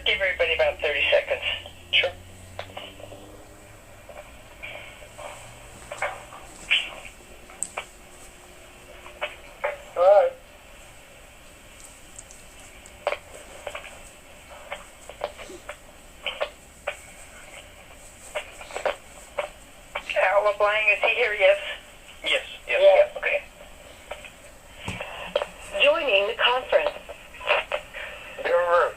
give everybody about 30 seconds. Sure. All right. Al LeBlanc, is he here? Yes? Yes. Yeah, okay. Joining the conference. Your room.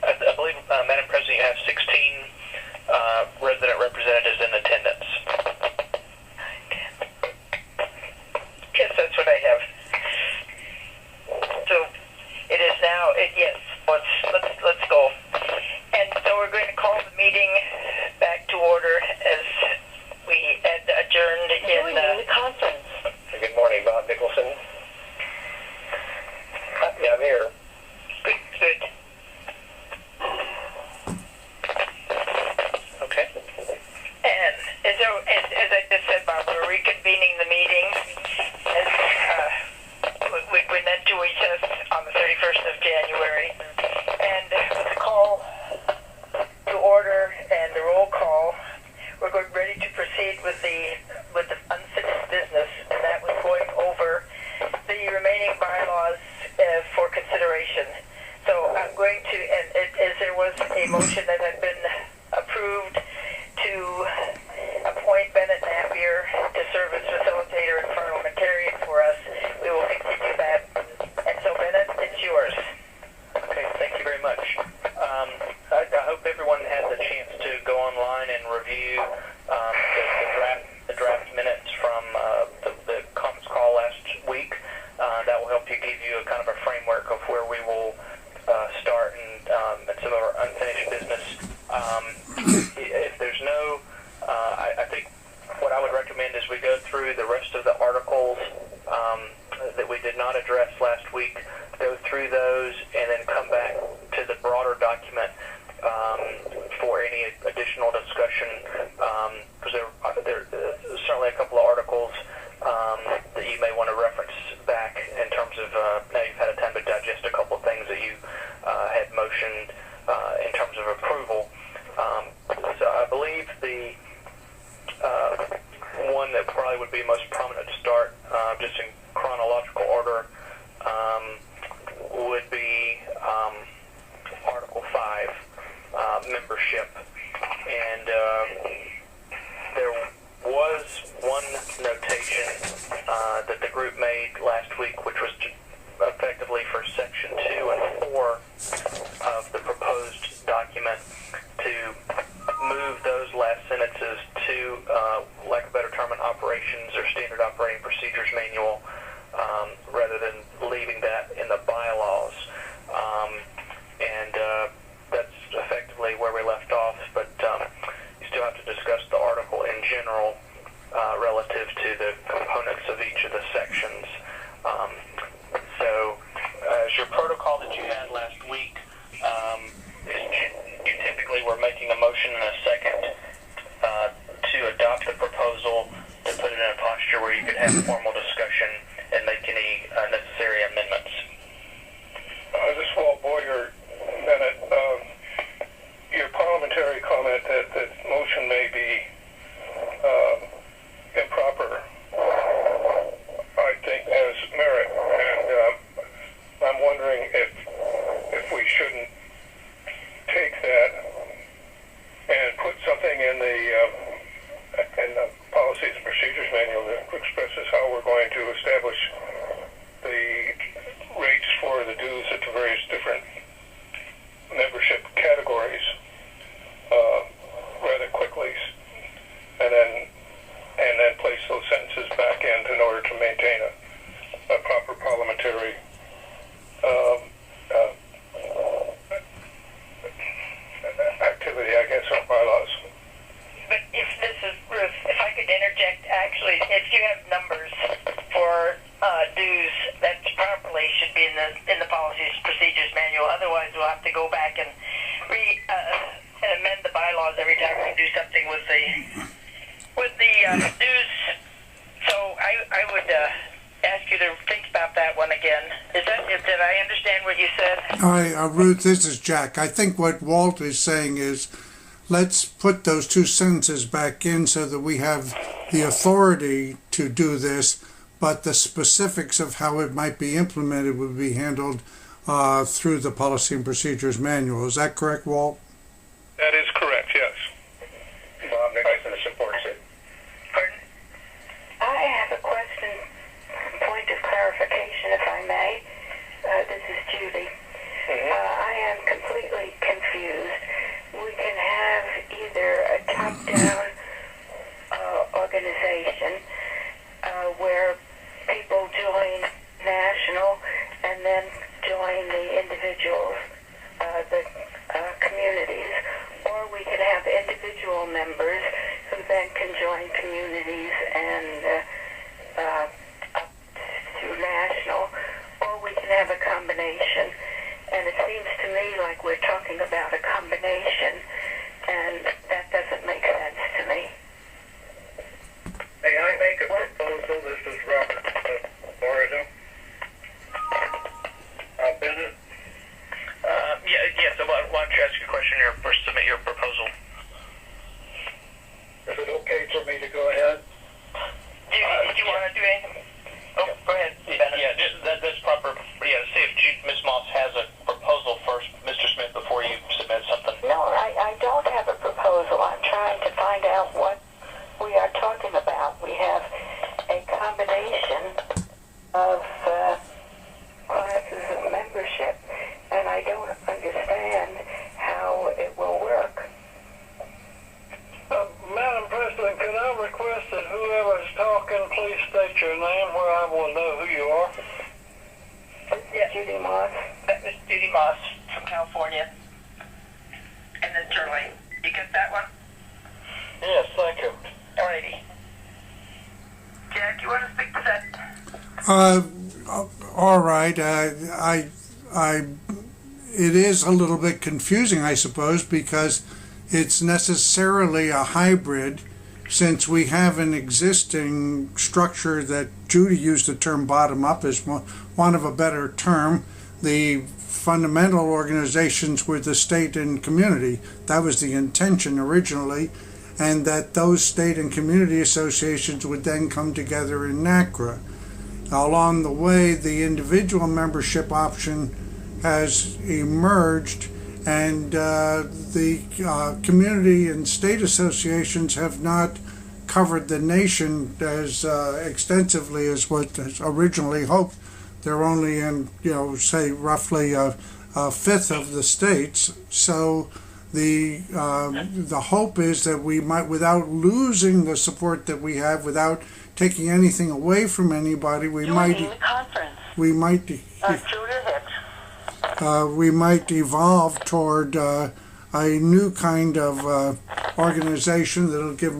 I believe, Madam President, you have 16 resident representatives in attendance. Yes, that's what I have. So it is now. Yes. Let's go. And so we're going to call the meeting back to order as we had adjourned in Joining the conference. Good morning, Bob Nicholson. Yeah, I'm here. Good. Okay. And as I just said, Bob, we're reconvening the meeting as we went to recess on the 31st of January. And the call to order and the roll call, we're ready to proceed with the unfinished business, and that was going over the remaining bylaws for consideration. So I'm going to, as there was a motion that had been approved to appoint Bennett Napier to serve as facilitator and parliamentarian for us, we will continue that. And so, Bennett, it's yours. Okay, thank you very much. I hope everyone had the chance to go online and review the draft minutes from the conference call last week. That will help you give you a kind of a framework of where we will start and some of our unfinished business. If there's no, I think what I would recommend is we go through the rest of the articles that we did not address last week, go through those, and then come back to the broader document for any additional discussion, because there are certainly a couple of articles that you may want to reference back in terms of, now you've had a time to digest a couple of things that you had motioned in terms of approval. So I believe the one that probably would be most prominent to start, just in chronological order, would be Article 5, membership. And there was one notation that the group made last week, which was effectively for Section 2 and 4 of the proposed document, to move those last sentences to, like a better term, an operations or standard operating procedures manual, rather than leaving that in the bylaws. And that's effectively where we left off, but you still have to discuss the article in general relative to the components of each of the sections. So as your protocol that you had last week, you typically were making a motion and a second to adopt the proposal, to put it in a posture where you could have formal discussion and make any necessary amendments. This is Walt Boyer, Bennett. Your parliamentary comment that motion may be improper, I think has merit, and I'm wondering if we shouldn't take that and put something in the policies and procedures manual that expresses how we're going to establish the rates for the dues at the various different membership categories rather quickly, and then place those sentences back in order to maintain a proper parliamentary activity, I guess, or bylaws. But if this is Ruth, if I could interject, actually, if you have numbers for dues, that properly should be in the policies procedures manual. Otherwise, we'll have to go back and and amend the bylaws every time we do something with dues, so I would ask you to think about that one again. Did I understand what you said? Ruth, this is Jack. I think what Walt is saying is, let's put those two sentences back in so that we have the authority to do this, but the specifics of how it might be implemented would be handled through the Policy and Procedures Manual. Is that correct, Walt? That is correct, yes. Bob Nicholson supports it. Pardon? I have a question, point of clarification, if I may. This is Judy. I am completely confused. We can have either a top-down organization where people join national and then join the individuals, the communities, or we can have individual members who then can join communities and up to national, or we can have a combination. And it seems to me like we're talking about a combination, and that doesn't make sense to me. May I make a proposal? This is Robert Morrison. Business? So why don't you ask your question here or submit your proposal? Is it okay for me to go ahead? Did you want to do anything? Oh, go ahead. That's proper. See if Ms. Moss has a proposal first, Mr. Smith, before you submit something. No, I don't have a proposal. I'm trying to find out what we are talking about. We have a combination of classes of membership, and I don't understand how it will work. Madam President, could I request that whoever is talking, please state your name where I will know who you are? This is Judy Moss. That was Judy Moss from California. And then Charlie. You get that one? Yes, thank you. Alrighty. Jack, you want to speak to that? All right. It is a little bit confusing, I suppose, because it's necessarily a hybrid, since we have an existing structure that Judy used the term bottom up as one of a better term. The fundamental organizations were the state and community. That was the intention originally, and that those state and community associations would then come together in NACRA. Along the way, the individual membership option has emerged, and the community and state associations have not covered the nation as extensively as what was originally hoped. They're only in, say roughly a fifth of the states. So the hope is that we might, without losing the support that we have, without taking anything away from anybody, we might evolve toward a new kind of organization that'll give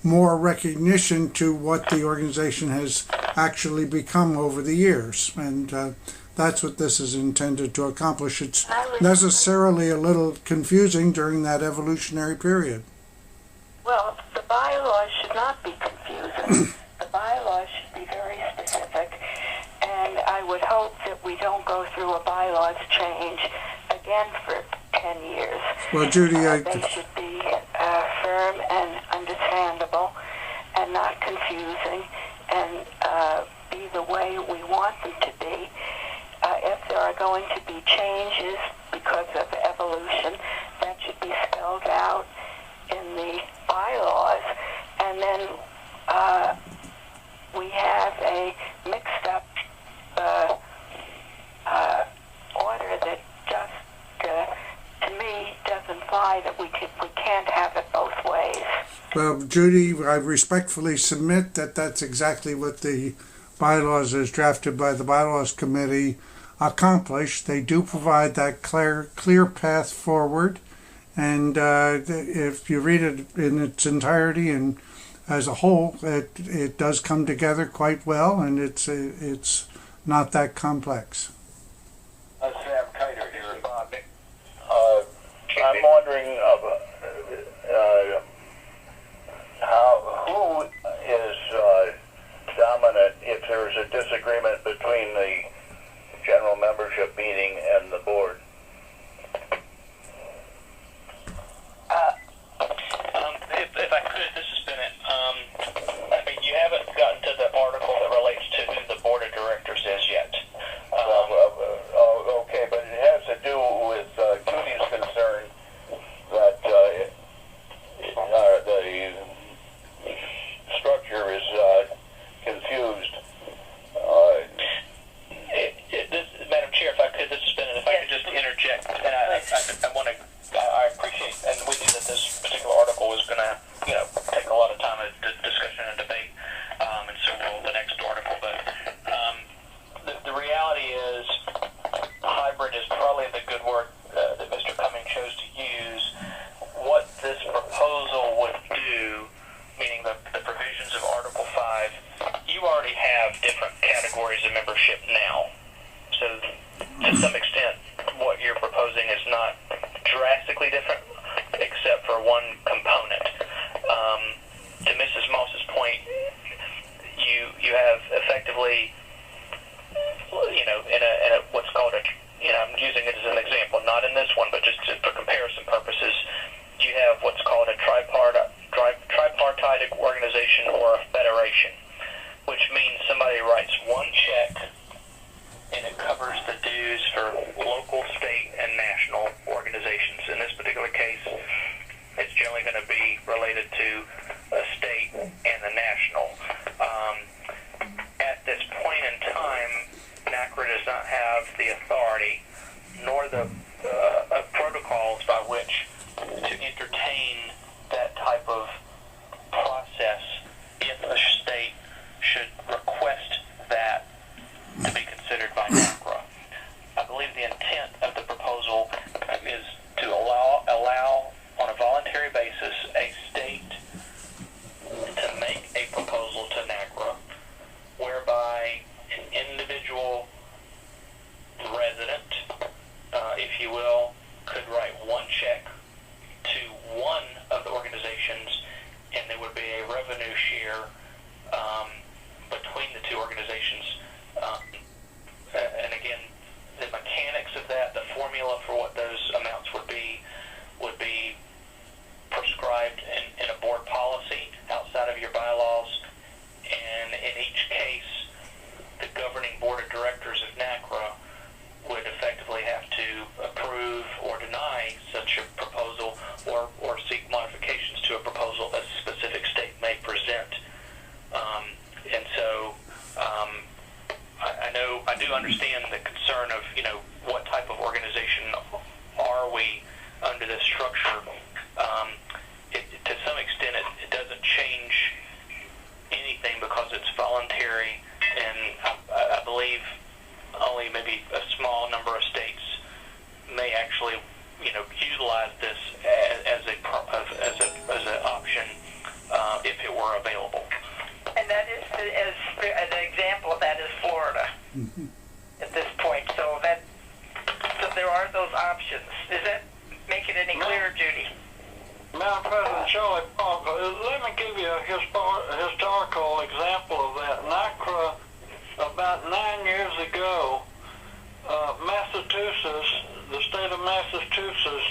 more recognition to what the organization has actually become over the years, and that's what this is intended to accomplish. It's necessarily a little confusing during that evolutionary period. Well, the bylaws should not be confusing. The bylaws should be very specific, and I would hope that we don't go through a bylaws change again for 10 years. Well, Judy, they should be firm and understandable and not confusing, and be the way we want them to be. If there are going to be changes because of evolution, that should be spelled out in the bylaws, and then we have a mixed up order that just, to me, doesn't fly, that we can't have it both ways. Well, Judy, I respectfully submit that that's exactly what the bylaws as drafted by the Bylaws Committee accomplish. They do provide that clear path forward, and if you read it in its entirety and as a whole, it does come together quite well, and it's not that complex. Sam Kiter here, Bob. I'm wondering who going to, take a lot of time of discussion and debate, and so will the next article. But the reality is, hybrid is probably the good word that Mr. Cumming chose to use. What this proposal would do, meaning the provisions of Article 5, you already have different categories of membership now. So to some extent, what you're proposing is not drastically different, except for one component. To Mrs. Moss's point, you have effectively, in a what's called a, I'm using it as an example, not in this one, but just for comparison purposes, you have what's called a tripartite organization or a federation, which means somebody writes one check and it covers the dues for local, state, and national organizations. In this particular case, it's generally going to be related to a state and the national. At this point in time, NACRA does not have the authority nor the protocols by which to entertain that type of process if a state should request that to be considered by NACRA. I believe the intent of the proposal is to allow on a voluntary basis a state to make a proposal to NACRA whereby an individual resident, if you will, could write one check to one of the organizations, and there would be a revenue share between the two organizations. And again, the mechanics of that, the formula for what those amounts would be prescribed in a board policy outside of your bylaws. And in each case, the governing board of directors of NACRA would effectively have to approve or deny such a proposal or seek modifications to a proposal a specific state may present. And so I do understand the concern of, what type of organization are we under this structure. To some extent, it doesn't change anything because it's voluntary, and I believe only maybe a small number of states may actually, utilize this as an option if it were available. And that is, as an example of that is Florida at this point. So there are those options. Does that make it any clearer, Judy? Madam President Shirley Parker, let me give you a historical example of that. NACRA, about 9 years ago, Massachusetts, the state of Massachusetts,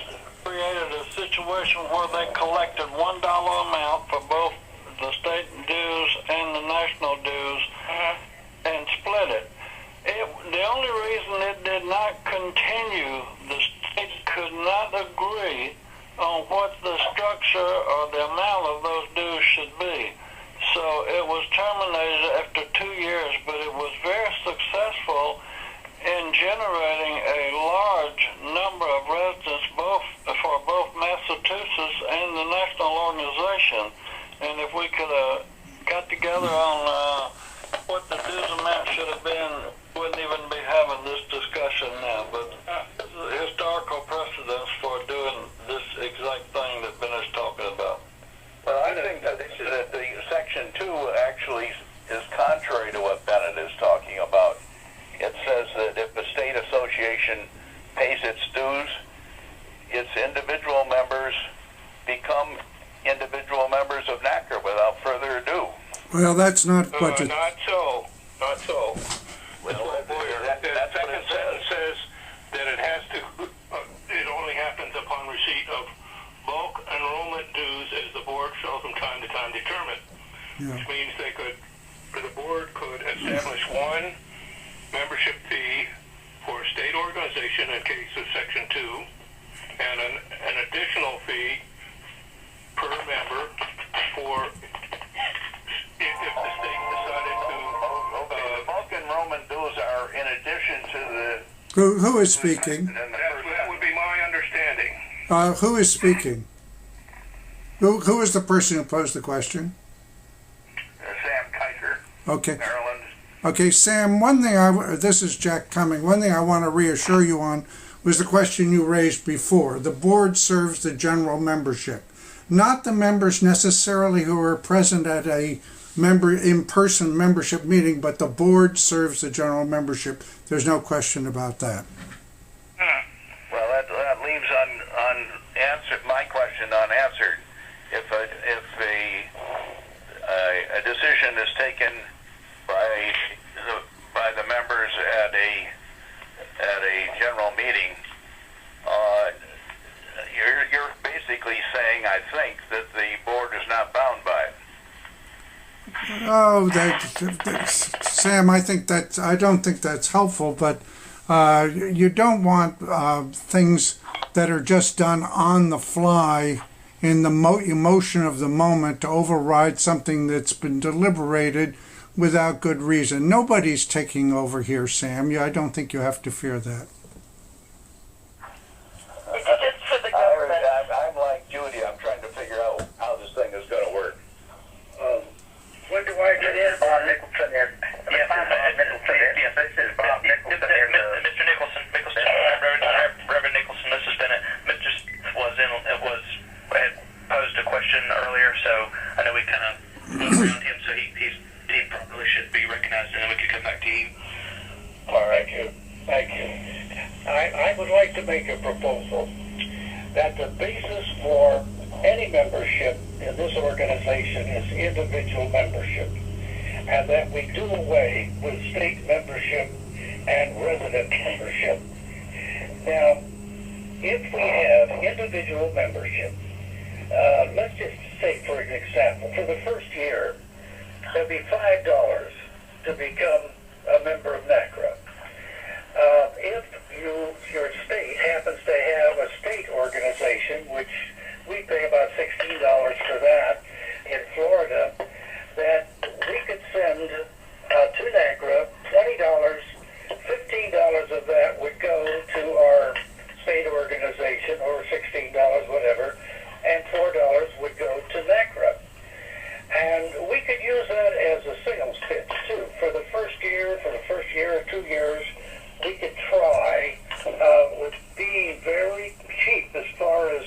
created a situation where they collected $1 amount for both the state dues and the national dues and split it. The only reason it did not continue, the states could not agree on what the structure or the amount of those dues should be. So it was terminated after 2 years, but it was very successful in generating a large number of residents for both Massachusetts and the national organization. And if we could have got together on what the dues amount should have been, wouldn't even be having this discussion now. But this is a historical precedence for doing this exact thing that Ben is talking about. Well, I think that the Section 2 actually is contrary to what Bennett is talking about. It says that if a state association pays its dues, its individual members become individual members of NACRA without further ado. Well, that's not what it... Not so. Well, The second sentence says that it has to, it only happens upon receipt of bulk enrollment dues as the board shall from time to time determine. Yeah. Which means the board could establish one membership fee for a state organization in case of Section 2, and an additional fee per member for if the state decided to... the bulk enrollment dues are in addition to the... Who is speaking? That would be my understanding. Who is speaking? Who is the person who posed the question? Sam Kaiser, Okay. Maryland. Okay, Sam, this is Jack Cumming. One thing I want to reassure you on was the question you raised before. The board serves the general membership, not the members necessarily who are present at a in-person membership meeting, but the board serves the general membership. There's no question about that. Well, that leaves my question unanswered. If a decision is taken by the members at a general meeting, you're basically saying, I think, that the board is not bound by it. Oh, Sam, I don't think that's helpful, but you don't want things that are just done on the fly in the emotion of the moment to override something that's been deliberated without good reason. Nobody's taking over here, Sam. I don't think you have to fear that. It's just for the government. I'm like Judy. I'm trying to figure out how this thing is going to work. When do I get in? Bob Nicholson in. Yes, this is Bob Nicholson in. Mr. Nicholson, Reverend Nicholson, this is Bennett. Mr. had posed a question earlier, so I know we kind of moved around him, so he probably should be recognized, and then we could come back to you. All right, thank you. I would like to make a proposal that the basis for any membership in this organization is individual membership, and that we do away with state membership and resident membership. Now, if we have individual membership, let's just say, for an example, for the first year, there'll be $5 to become a member of NACRA. If your state happens to have a state organization, which we pay about $16 for that in Florida, that we could send to NACRA $20, $15 of that would go to our state organization, or $16, whatever, and $4 would go to NACRA. And we could use that as a sales pitch, too. For the first year or 2 years, we could try with being very cheap as far as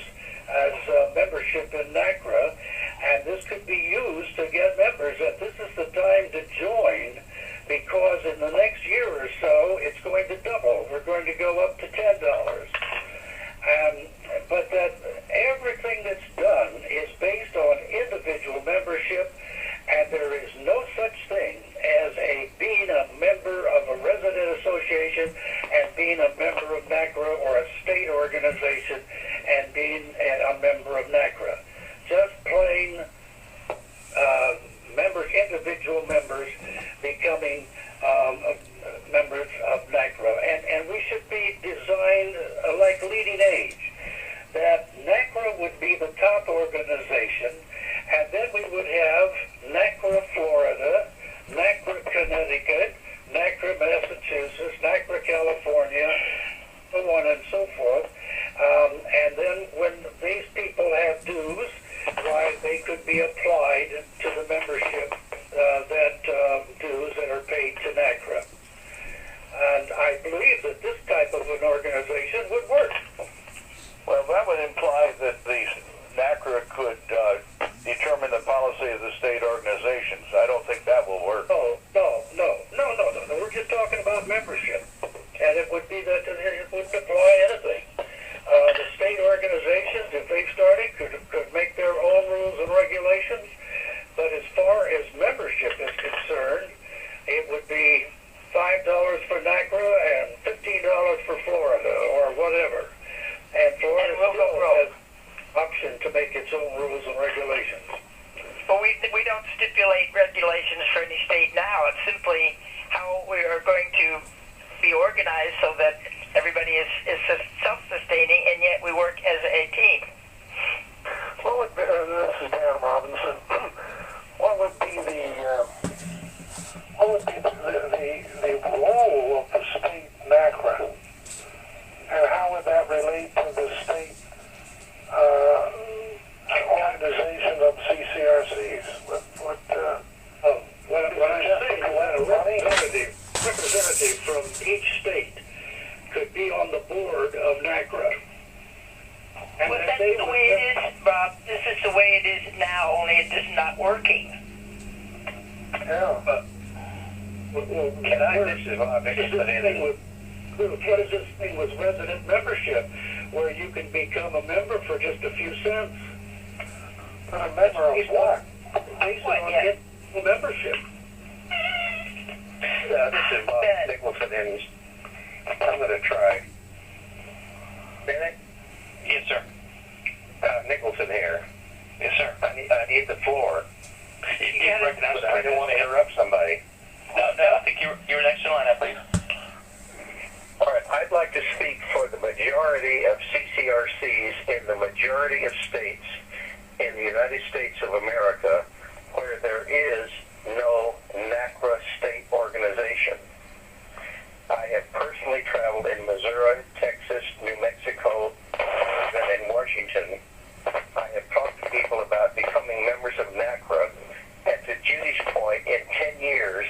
membership in NACRA, and this could be used to get members, that this is the time to join, because in the next year or so, it's going to double. We're going to go up to $10. But that everything that's done is based on individual membership, and there is no such thing as being a member of a resident association and being a member of NACRA, or a state organization and being a member of NACRA. Just plain individual members becoming members of NACRA. And we should be designed like leading age, that NACRA would be the top organization, and then we would have NACRA Florida, NACRA Connecticut, NACRA Massachusetts, NACRA California, so on and so forth. And then when these people have dues, why, they could be applied to the membership dues that are paid to NACRA. And I believe that this type of an organization would work. Well, that would imply that the NACRA could determine the policy of the state organizations. I don't think that will work. No. We're just talking about membership. And it would be that it wouldn't apply anything. The state organizations, if they started, could make their own rules and regulations. But as far as membership is concerned, it would be $5 for NACRA and $15 for Florida, or whatever. And Florida still has option to make its own rules and regulations. But we don't stipulate regulations for any state now. It's simply how we are going to be organized so that everybody is self-sustaining, and yet we work as a team. This is Dan Robinson. What would be the role of the state NACRA, and how would that relate to the state organization CCRCs. What I'm saying is that a representative from each state could be on the board of NACRA. And Well, that that's they the would- way it is, Bob. This is the way it is now, only it is not working. Yeah, but Can I, this is Bob Nicholson. what is this thing with resident membership, where you can become a member for just a few cents? A member of what? Based on Yeah. getting membership. This is Bob Nicholson, and I'm going to try. Bennett? Yes, sir. Nicholson here. Yes, sir. I need the floor, You recognize but I don't want to interrupt somebody. No, I think you were next in line, I believe. All right, I'd like to speak for the majority of CCRCs in the majority of states in the United States of America where there is no NACRA state organization. I have personally traveled in Missouri, Texas, New Mexico, and in Washington. I have talked to people about becoming members of NACRA, and to Judy's point, in 10 years,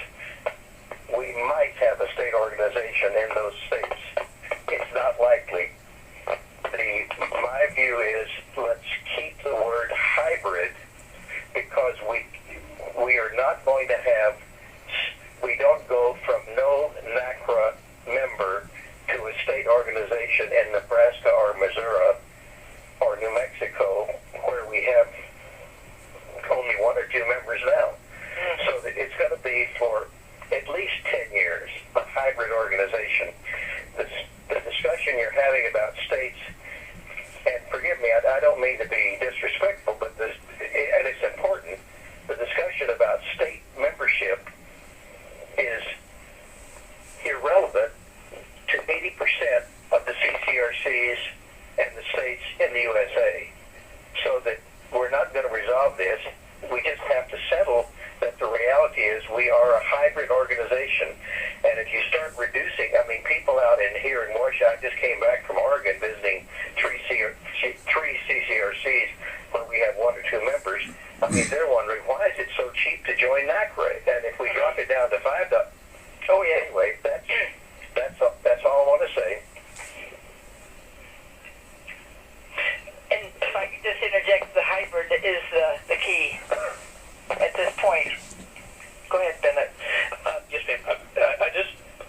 we might have a state organization in those states. It's not likely. My view is let's keep the word hybrid, because we are not going to have, we don't go from no NACRA member to a state organization in Nebraska or Missouri or New Mexico, where we have only one or two members now. So that it's going to be for at least 10 years a hybrid organization. The discussion you're having about states, and forgive me, I don't mean to be disrespectful, but and it's important, the discussion about state membership is irrelevant to 80% of the CCRCs and the states in the USA. So that we're not going to resolve this. We just have to settle that the reality is we are a hybrid organization. And if you start reducing, I mean, people out in here in Washington, I just came back from Oregon visiting three CCRCs where we have one or two members. I mean, they're wondering, why is it so cheap to join NACRA? And if we drop it down to $5, oh yeah, anyway, that's all I want to say. And if I could just interject, the hybrid is the key at this point. Go ahead, Bennett. Yes, ma'am.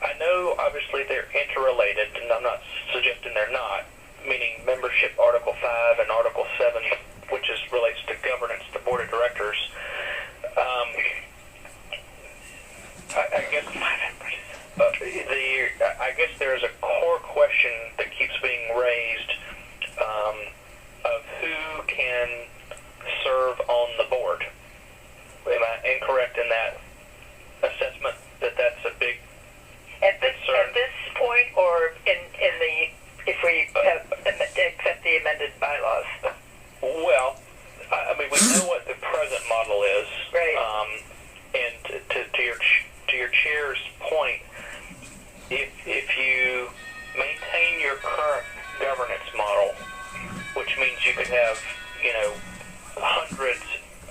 I know obviously they're interrelated, and I'm not suggesting they're not, meaning membership Article 5 and Article 7, which relates to governance, the board of directors. I guess there's a core question that keeps being raised of who can serve on the board. Am I incorrect in that assessment, that that's a big concern? At this point, or in the if we accept the amended bylaws? Well, I mean, we know what the present model is, Right. And to your chair's point, if you maintain your current governance model, which means you could have, hundreds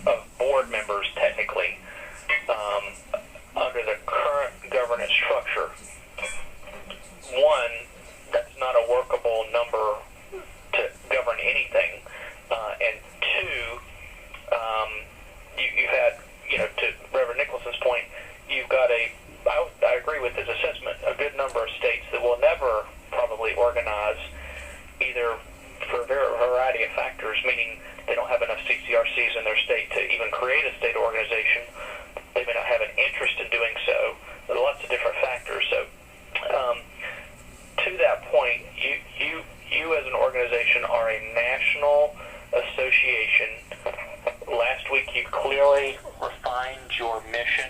of board members technically under the current governance structure. One, that's not a workable number to govern anything, and two, you've had, to Reverend Nicholson's point, you've got I agree with his assessment, a good number of states that will never probably organize, either for a variety of factors, meaning they don't have enough CCRCs in their state to even create a state organization. They may not have an interest in doing so. There are lots of different factors. So, to that point, you as an organization are a national association. Last week you clearly refined your mission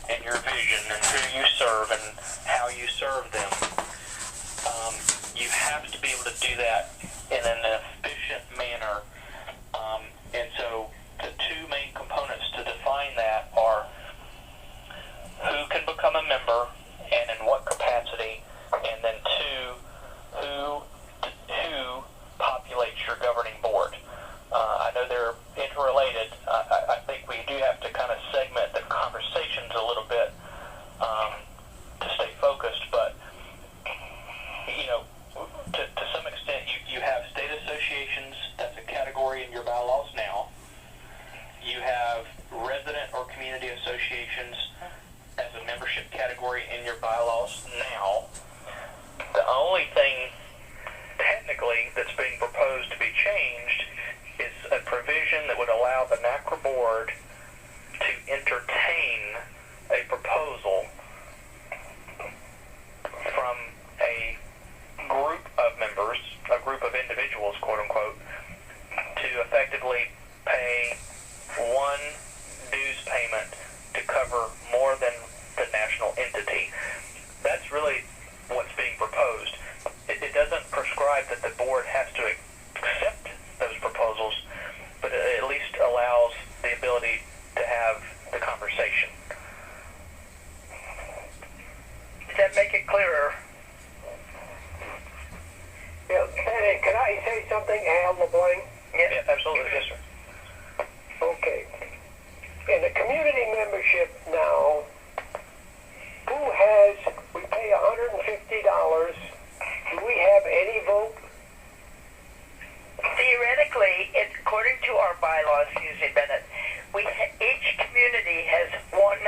and your vision and who you serve and how you serve them. You have to be able to do that in an efficient manner. And so the two main components to define that are who can become a member and in what capacity, and then two, who populates your governing board. I know they're interrelated. I think the NACRA board to entertain a proposal from a group of members, a group of individuals, quote unquote, to effectively pay one dues payment to cover more than the national entity. That's really what's being proposed. It doesn't prescribe that the board has to accept those proposals, but it at least allows the ability to have the conversation. Does that make it clearer? Yeah, Penny, can I say something, Al LeBlanc? Yeah, absolutely, yes, sir. Okay. In the community membership now, we pay $150. Do we have any vote? Theoretically, according to our bylaws, Susie Bennett, each community has one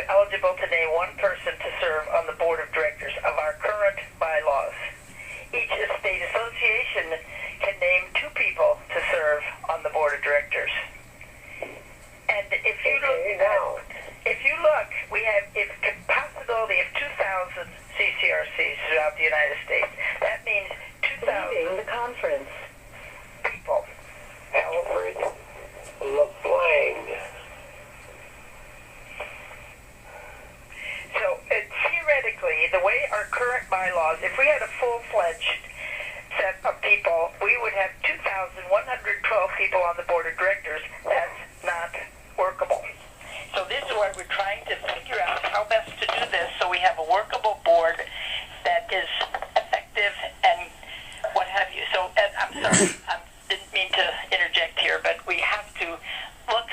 eligible to name one person to serve on the board of directors of our current bylaws. Each state association can name two people to serve on the board of directors. And if you look, we have a possibility of 2,000 CCRCs throughout the United States. That means 2,000 the conference. people. Alfred LeBlanc. So theoretically, the way our current bylaws, if we had a full-fledged set of people, we would have 2,112 people on the board of directors. That's not workable. So this is why we're trying to figure out how best to do this so we have a workable board that is effective and what have you. So I'm sorry, I didn't mean to interject here, but we have to look,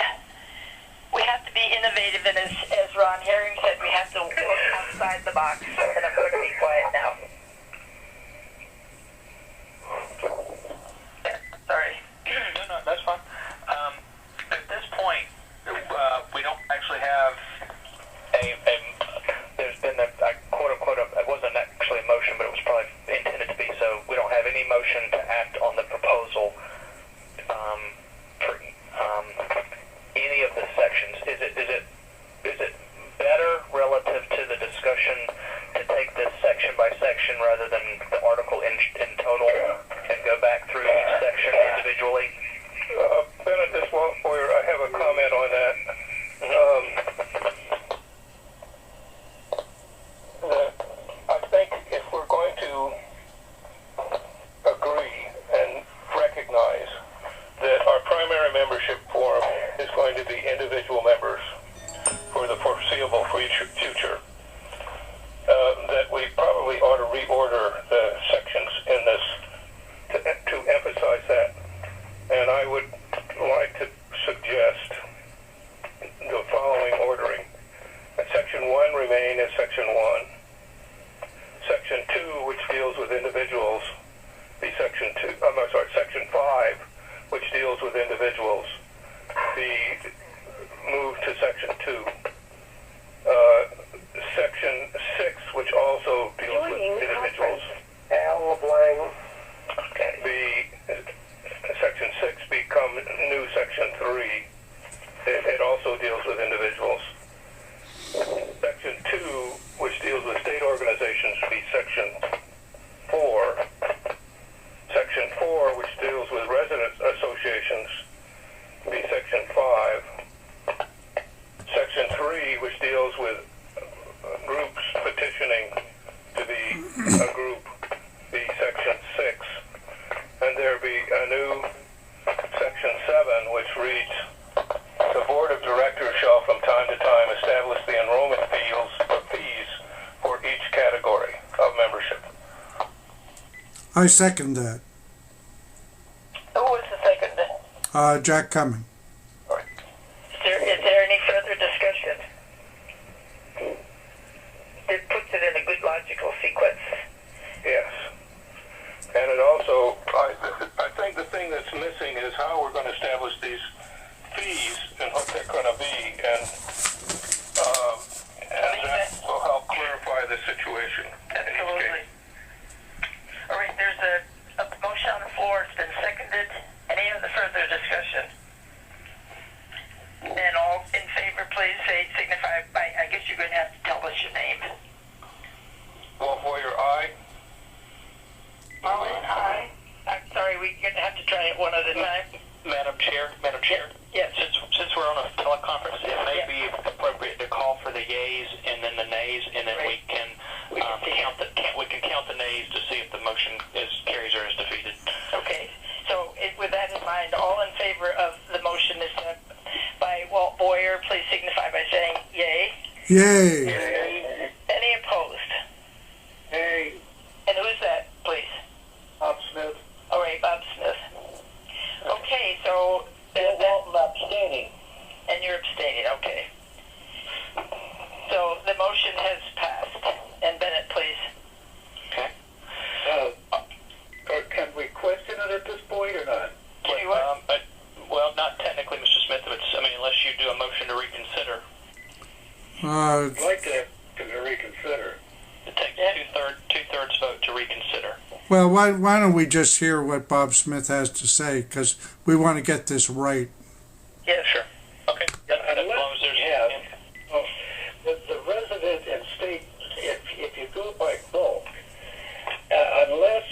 we have to be innovative, and as Ron Herring said, we have to look outside the box, and I'm going to be quiet now. Sorry. No, that's fine. At this point, we don't actually have there's been a quote unquote, it wasn't actually a motion, but it was probably intended to be so. We don't have any motion to act on the proposal for any of the sections. Is it better relative to the discussion to take this section by section rather than the article in total and go back through each section individually? Bennett, this one where I have a comment on that. I think if we're going to agree and recognize that our primary membership forum is going to be individual members for the foreseeable future, that we probably ought to reorder the sections in this to emphasize that. And I would like to suggest the following ordering. Section 1 remain as Section 1. Section 2, which deals with individuals, be Section 2. Section 5, which deals with individuals, be moved to Section 2. Section 6, which also deals with individuals, Al LeBlanc. Section 6 become new Section 3. It also deals with individuals. Section 2, which deals with state organizations, be Section 4. Section 4, which deals with resident associations, be Section 5. Section 3, which deals with groups petitioning to be a group, be Section 6. And there be a new Section 7, which reads, the Board of Directors shall from time to time establish the enrollment fees for each category of membership. I second that. Who was the second? Jack Cumming. Is there any further discussion? It puts it in a good logical sequence. Yes. And it also, I think the thing that's missing is how we're going to establish these fees and what they're going to be, and that will help clarify the situation. Absolutely. All right, there's a motion on the floor. It's been seconded. Any other further discussion? Madam Chair? Yes. Since we're on a teleconference, it may be appropriate to call for the yeas and then the nays, and then we can count the nays to see if the motion carries or is defeated. Okay. So with that in mind, all in favor of the motion is by Walt Boyer, please signify by saying yay. Yay. Yay. Any opposed? Hey, And who is that, please? Bob Smith. All right, Bob Smith. Okay, so Walton abstaining. and you're abstaining. Okay. So the motion has passed. And Bennett, please. Okay. Can we question it at this point or not? Can you what? Well, not technically, Mr. Smith. Unless you do a motion to reconsider. I'd like to reconsider. It takes two-thirds vote to reconsider. Well, why don't we just hear what Bob Smith has to say, because we want to get this right. Yeah, sure. Okay. As long as there's The resident and state, if you go by bulk, unless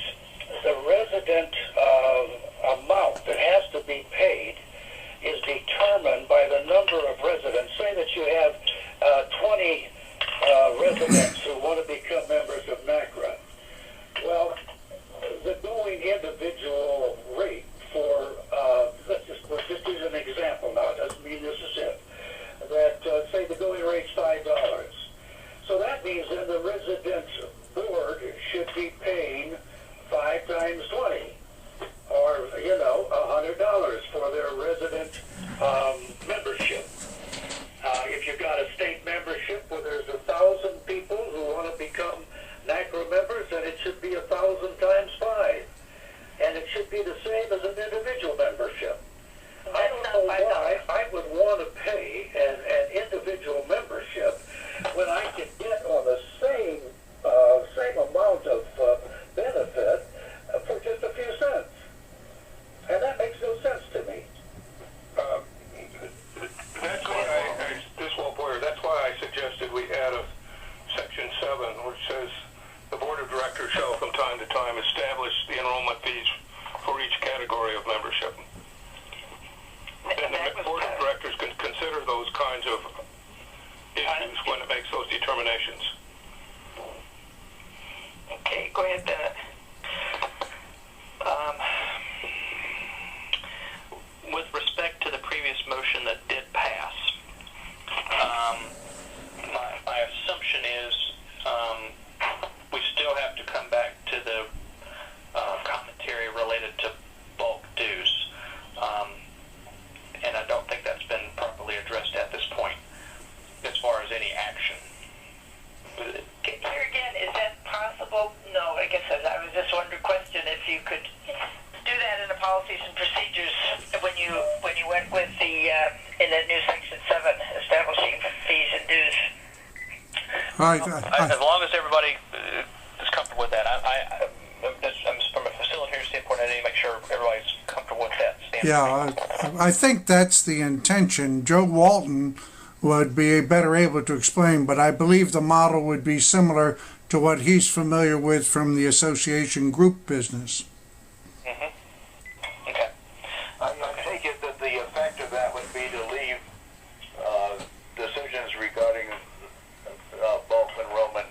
the resident amount that has to be paid is determined by the number of residents. Say that you have 20 residents who want to become members of NACRA. Well, the going individual rate for, let's just use an example now, it doesn't mean this is it, that say the going rate's $5. So that means then the residence board should be paying 5 times 20, or, $100 for their resident membership. If you've got a state membership where there's 1,000 people who want to become NACRA members, then it should be 1,000 times 5. And it should be the same as an individual membership. I don't know why I would want to pay an individual membership when I can get on the same amount of benefit for just a few cents. And that makes no sense to me. That's why this Walt Boyer, that's why I suggested we add a section 7, which says the board of directors shall from time to time establish the enrollment fees for each category of membership. And the board of directors can consider those kinds of issues when it makes those determinations. Okay, go ahead, Bennett. With respect to the previous motion that did pass, my assumption is we still have to come back to the commentary related to bulk dues, and I don't think that's been properly addressed at this point as far as any action. Here again, is that possible? No, I guess I was just wondering, question if you could do that in the policies and procedures when you went with the in the new section 7 establishing fees and dues. As long as everybody is comfortable with that, I'm from a facilitator standpoint. I need to make sure everybody's comfortable with that standpoint. Yeah, I think that's the intention. Joe Walton would be better able to explain, but I believe the model would be similar to what he's familiar with from the association group business. Mm-hmm. Okay. I take it that the effect of that would be to leave decisions regarding bulk enrollment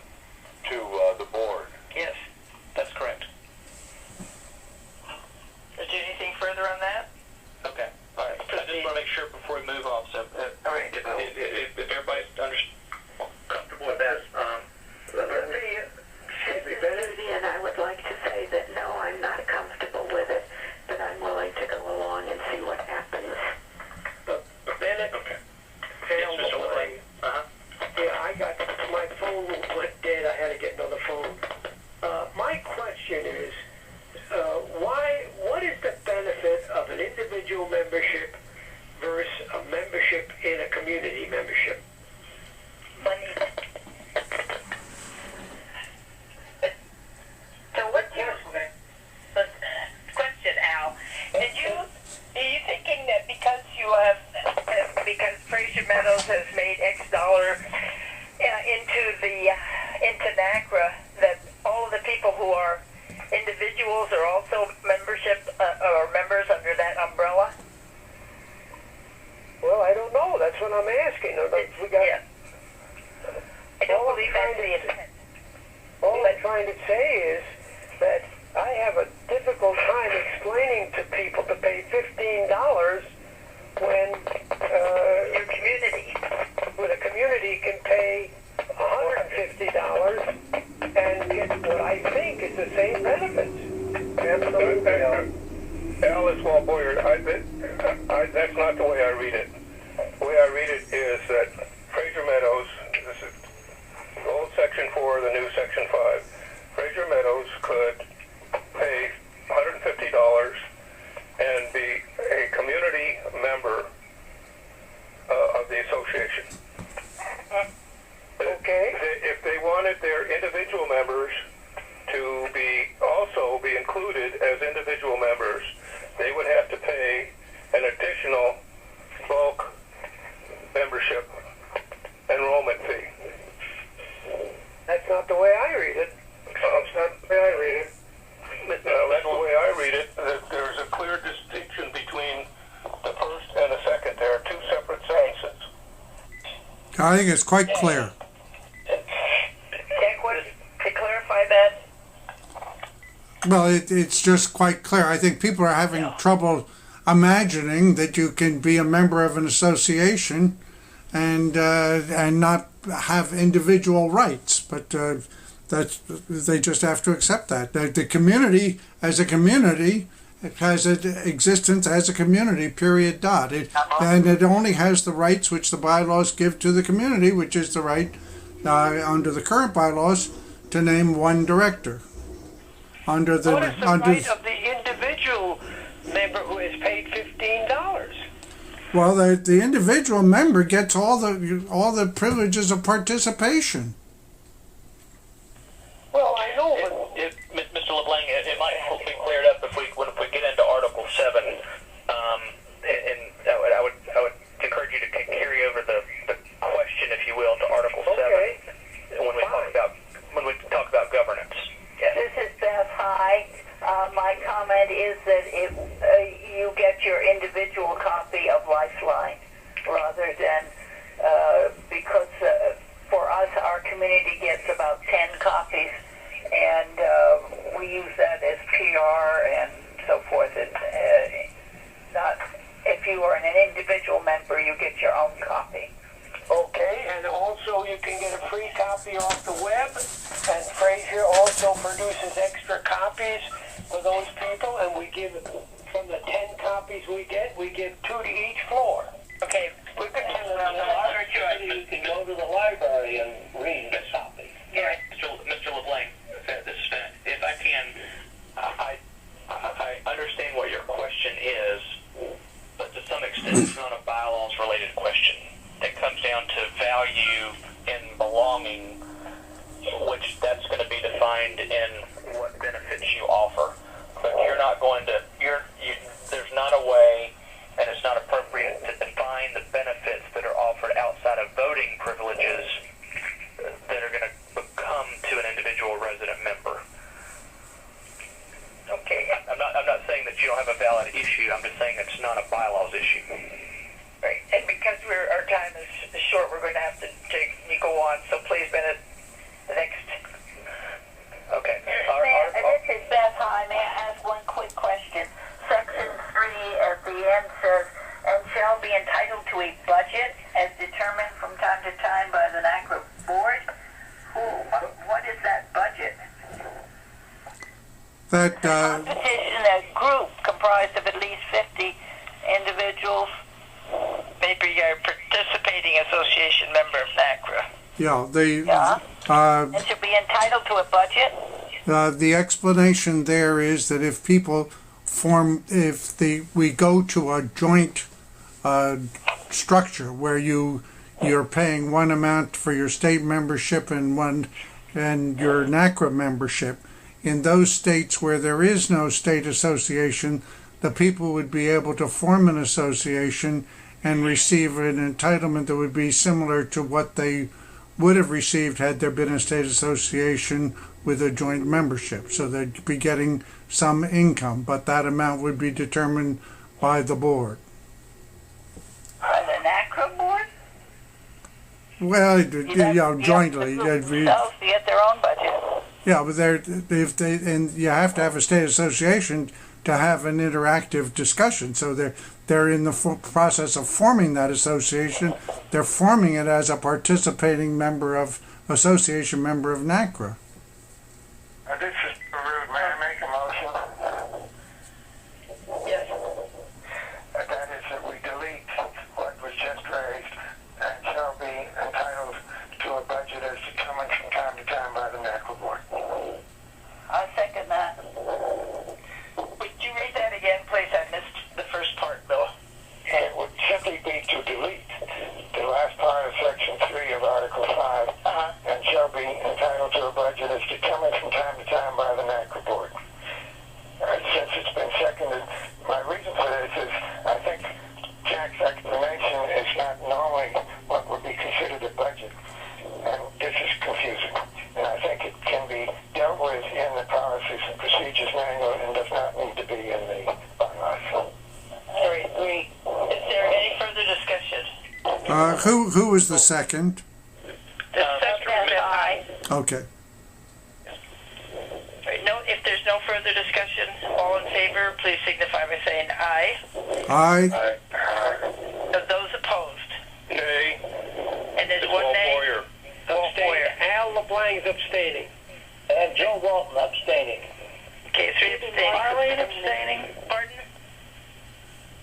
to the board. Yes, that's correct. Is there anything further on that? Okay. All right. I just want to make sure before we move on. So, all right. If everybody's comfortable with that, And I would like to say that no, I'm not comfortable with it, but I'm willing to go along and see what happens. Bennett? okay. Hey, Yes, Mr. Woodley. Yeah, I got my phone went dead. I had to get another phone. My question is, what is the benefit of an individual membership versus a membership that's what I'm asking. We got, yeah. I don't believe that's the intent. all I'm trying to say is that I have a difficult time explaining to people to pay $15 when Your community. when a community can pay $150 and get what I think is the same benefits. Absolutely. Alice Walboyer, that's not the way I read it. The way I read it is that Fraser Meadows, this is the old Section 4, the new Section 5, Fraser Meadows could pay $150 and be a community member of the association. Okay. If they wanted their individual members to also be included as individual members, they would have to pay an additional bulk membership enrollment fee. That's not the way I read it. That's not the way I read it. That's the way I read it. There's a clear distinction between the first and the second. There are two separate sentences. I think it's quite clear. Jack, to clarify that, Well, it's just quite clear. I think people are having trouble imagining that you can be a member of an association and not have individual rights. But they just have to accept that. The community, as a community, it has an existence as a community, period, dot. And it only has the rights which the bylaws give to the community, which is the right, under the current bylaws, to name one director. What is the right of the individual member who is paid $15? Well, the individual member gets all the privileges of participation. Well, I know, Mr. LeBlanc, it might help be cleared up if we get into Article 7. And I would encourage you to carry over the question, if you will, to Article 7 when we talk about governance. This is Beth. Hi. My comment is that you get your individual copy of Lifeline rather than because for us, our community gets about 10 copies, and we use that as PR and so forth. And not if you are an individual member, you get your own copy. okay, and also you can get a free copy off the web, and Fraser also produces extra copies for those people, and we give, from the 10 copies we give 2 to each floor. okay, We can you can go to the library and read the copy. Yeah, Mr. LeBlanc, this is Ben. If I can, I understand what your question is, but to some extent it's not a bylaws-related question. It comes down to value in belonging, which that's going to be defined in what benefits you offer. But you're not going to, there's not a way, and it's not appropriate to define the benefits that are offered outside of voting privileges that are going to become to an individual resident member. okay. I'm not saying that you don't have a valid issue. I'm just saying it's not a bylaws issue. Right, and because our time is short, we're going to have to go on. So please, Bennett, the next. Okay. This is Beth. Hi. May I ask one quick question? Section 3 at the end says, and shall be entitled to a budget as determined from time to time by the NACRA board. What is that budget? That Competition, a group comprised of at least 50 individuals. Maybe a participating association member of NACRA. And should be entitled to a budget. The explanation there is that if people we go to a joint structure where you're paying one amount for your state membership and your NACRA membership, in those states where there is no state association, the people would be able to form an association and receive an entitlement that would be similar to what they would have received had there been a state association with a joint membership. So they'd be getting some income, but that amount would be determined by the board. By the NACRA board? Well, jointly. Themselves to get their own budget. Yeah, but and you have to have a state association to have an interactive discussion. So they're in the process of forming that association. They're forming it as a participating member of association member of NACRA. This is Rude. May I make a motion? Yes. That is that we delete what was just raised and shall be entitled to a budget as determined from time to time by the NACRA board. I second that. Would you read that again, please? I missed the first part, Bill. And it would simply be to delete the last part of section 3 of Article 5 and shall be entitled to a budget as determined from time to time by the NACRA board. Since it's been seconded, my reason for this is I think Jack's explanation is not normally what would be considered a budget. And this is confusing. And I think it can be dealt with in the policies and procedures manual and does not need to be in the bylaws. Agree. Is there any further discussion? Who was the second? The second is aye. Okay. No, if there's no further discussion, all in favor, please signify by saying aye. Aye. Those opposed? Nay. And there's one nay? Boyer. Walt Boyer. Al LeBlanc's abstaining. And Joe Walton abstaining. Okay, 3 abstaining. Marlene abstaining. Pardon?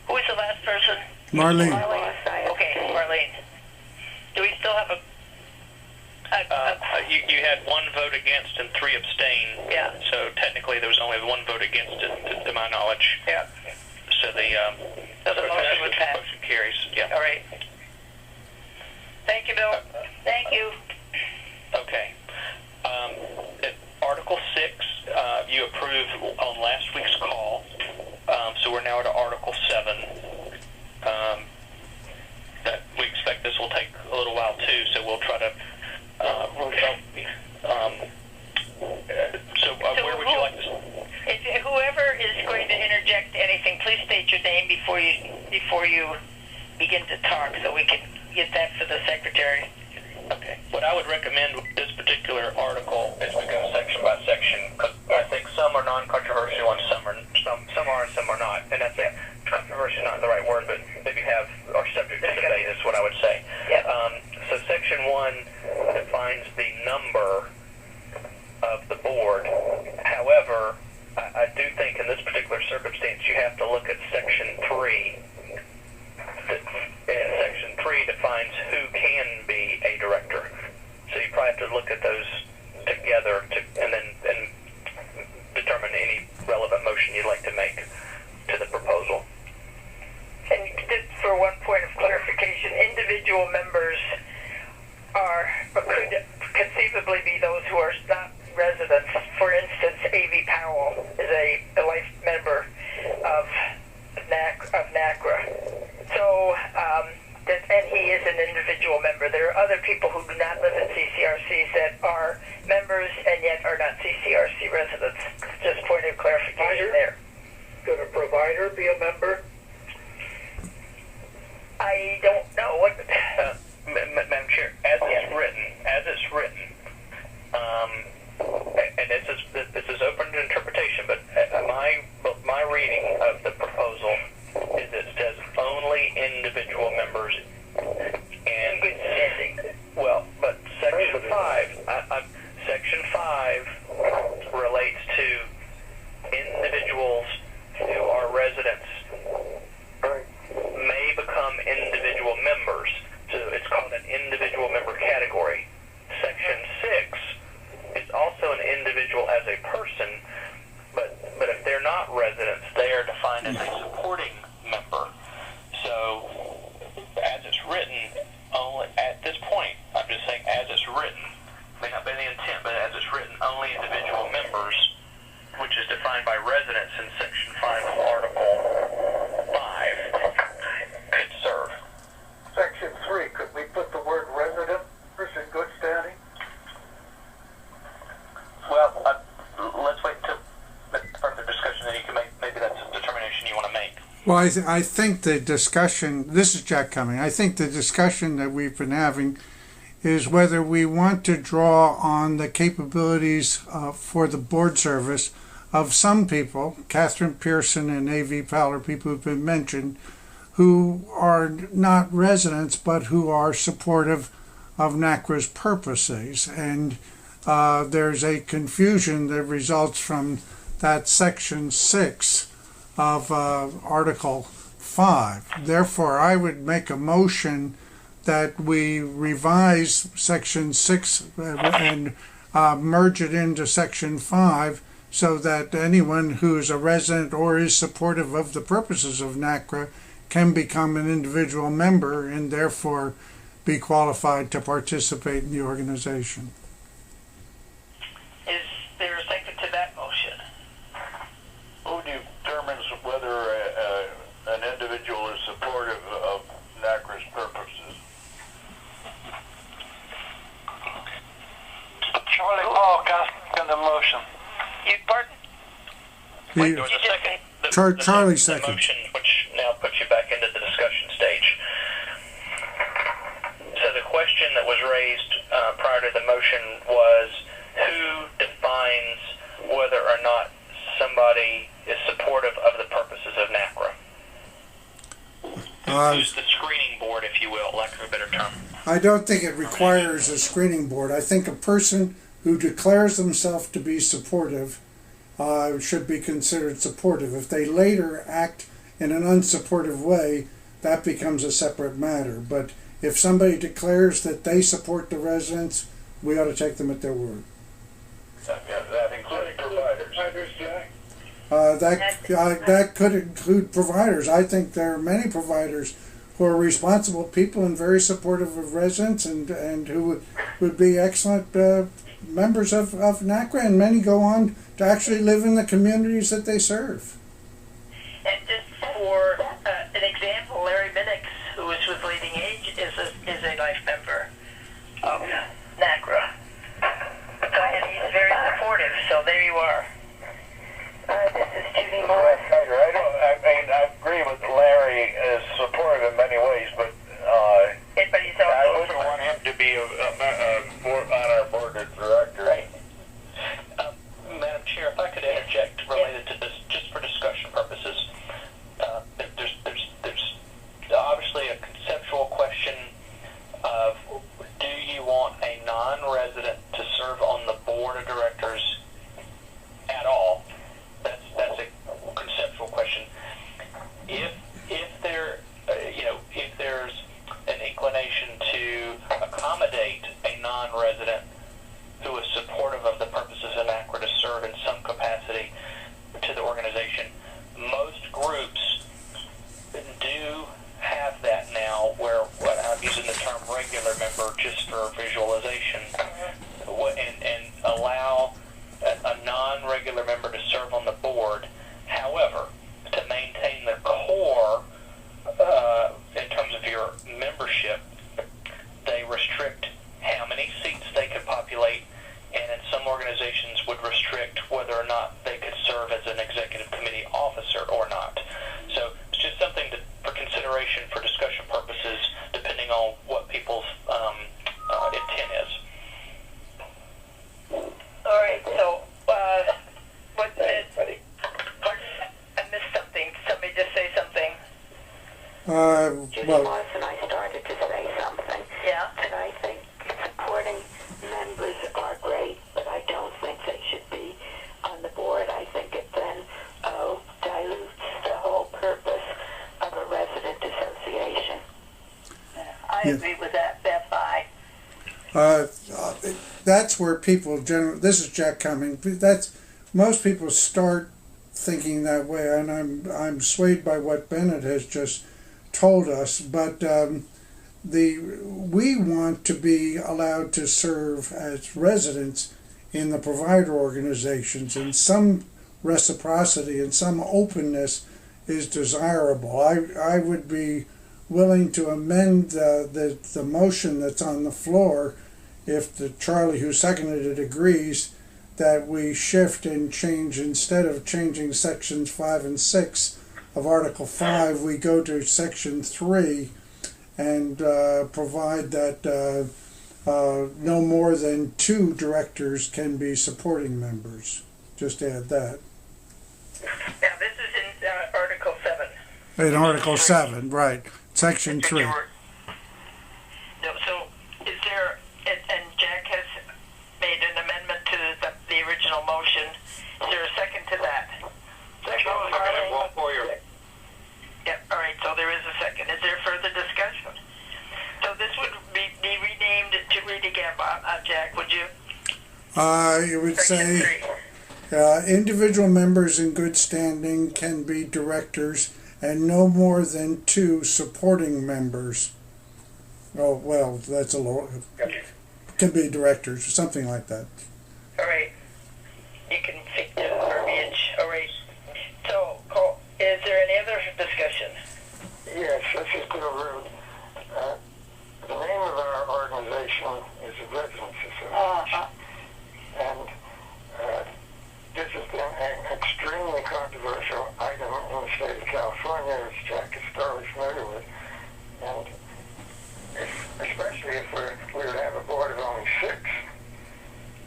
Who was the last person? Marlene. Okay, Marlene. Do we still have a you had 1 vote against and 3 abstain. Yeah. So technically there was only 1 vote against it, to my knowledge. Yeah. So the motion would pass. motion carries. Yeah. All right. Thank you, Bill. Thank you. Okay. Article 6, you approved on last week's call. So we're now at Article 7. That we expect this will take a little while too, so we'll try to. Where would you like to? If whoever is going to interject anything, please state your name before you begin to talk, so we can get that for the secretary. Okay. What I would recommend with this particular article is we go section by section, because I think some are non-controversial and some are and some are not. And that's it. Controversial is not the right word, but maybe are subject to debate is what I would say. Yeah. So section 1 defines the number of the board. However, I do think in this particular circumstance you have to look at section 3. And section 3 defines who can be a director. So you probably have to look at those together and determine any relevant motion you'd like to make to the proposal. And just for one point of clarification, individual members could conceivably be those who are not residents. For instance, A.V. Powell is a life member of NACRA. So, and he is an individual member. There are other people who do not live in CCRCs that are members and yet are not CCRC residents. Just point of clarification there. Could a provider be a member? I don't know. What? Madam Chair, as it's written, and this is open to interpretation, but my reading of the proposal is it says only individual members, and good standing. Well, but section 5 relates to individuals who are residents may become individual members. So it's called an individual member category. Section 6 is also an individual as a person, but if they're not residents, they are defined as a supporting member. So as it's written, only at this point, I'm just saying as it's written, may not be the intent, but as it's written, only individual members, which is defined by residents in section 5 of Article 5, could serve. Section 3, could we put the word resident in good standing? Well, let's wait until further discussion, then you can make, maybe that's a determination you want to make. Well, I think the discussion, this is Jack Cumming, I think the discussion that we've been having is whether we want to draw on the capabilities for the board service of some people, Catherine Pearson and A.V. Fowler, people who've been mentioned, who are not residents but who are supportive of NACRA's purposes. And there's a confusion that results from that section 6 of Article 5. Therefore, I would make a motion that we revise section 6 and merge it into section 5 so that anyone who is a resident or is supportive of the purposes of NACRA can become an individual member and therefore be qualified to participate in the organization. Is there a second to that motion? Who determines whether an individual is supportive of NACRA's purposes? Charlie Paul, can I second the motion? You pardon? There was a second. Charlie the second. motion, which now puts you back into the discussion stage. So the question that was raised prior to the motion was who defines whether or not somebody is supportive of the purposes of NACRA? Who's the screening board, if you will, lack of a better term? I don't think it requires a screening board. I think a person who declares themselves to be supportive should be considered supportive. If they later act in an unsupportive way, that becomes a separate matter. But if somebody declares that they support the residents, we ought to take them at their word. That including providers. Jack? That could include providers. I think there are many providers who are responsible people and very supportive of residents and who would be excellent members of NACRA, and many go on to actually live in the communities that they serve. And just for an example, Larry Minix, who is with Leading Age, is a life member of NACRA. And he's very supportive, so there you are. This is Judy Morris. I agree with Larry is supportive in many ways, but Everybody's I also wouldn't want him to be on our board of directors. Right. Madam Chair, if I could interject related to this, just for discussion purposes, there's obviously a conceptual question of do you want a non-resident to serve on the board of directors at all? That's a conceptual question. If there's an inclination to accommodate a non-resident who is supportive of the purposes of NACRA to serve in some capacity to the organization, most groups do have that now where I'm using the term regular member just for visualization, and allow a non-regular member to serve on the board. However, to maintain the core in terms of your membership, they restrict how many seats they could populate, and in some organizations would restrict whether or not they could serve as an executive committee officer or not. So it's just something for consideration for discussion purposes, depending on what people's intent is. all right. So, what did? I missed something. Somebody just say something. Judy Well, Morris and I started to say something. Yeah. And I think supporting members are great, but I don't think they should be on the board. I think it then dilutes the whole purpose of a resident association. I agree with that. That's fine. that's where people generally, this is Jack Cumming, that's, most people start thinking that way, and I'm swayed by what Bennett has just told us, but we want to be allowed to serve as residents in the provider organizations, and some reciprocity and some openness is desirable. I would be willing to amend the motion that's on the floor if the Charlie who seconded it agrees that we shift and change, instead of changing sections 5 and 6 of Article 5, we go to section 3 and provide that no more than 2 directors can be supporting members. Just add that. Now, this is in Article 7. In Article 7, right. Section 3. No, so is there, and Jack has made an amendment to the original motion. Is there a second to that? Yep, all right, so there is a second. Is there further discussion? So this would be renamed to read again, Jack, would you? You would Section say 3. individual members in good standing can be directors and no more than 2 supporting members. Oh, well, that's a little, can be directors or something like that. All right. You can take the verbiage. All right. So, Cole, is there any other discussion? Yes, let's just go over the name of our organization is the Residents Association. And this has been an extremely controversial item in the state of California, as Jack is thoroughly familiar with. And especially if we were to have a board of only 6,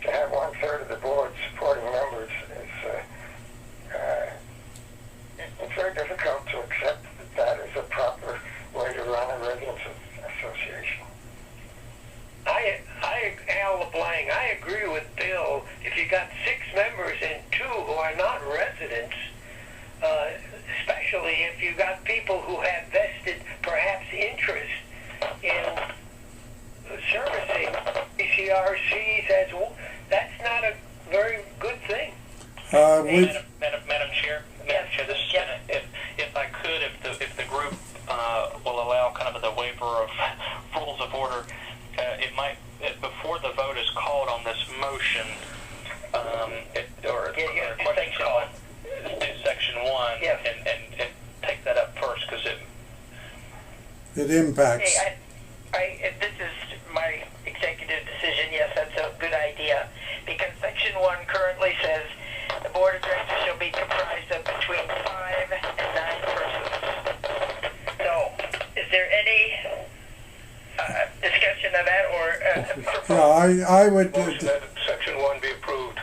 to have 1/3 of the board supporting members is it's very difficult to accept that that is a proper way to run a residents association. Al LeBlanc, I agree with Bill. If you got 6 members and 2 who are not residents, especially if you got people who have vested perhaps interest in servicing PCRCs as well, that's not a very good thing. Madam Chair, this is if I could, if the group will allow kind of the waiver of rules of order, it might before the vote is called on this motion, question called, do section 1 and take that up first because it impacts. Hey, this is my executive decision. Yes, that's a good idea because section 1 currently says the board of directors shall be comprised of between 5 and 9 persons. So, is there any discussion of that or? I would. Motion that section 1 be approved.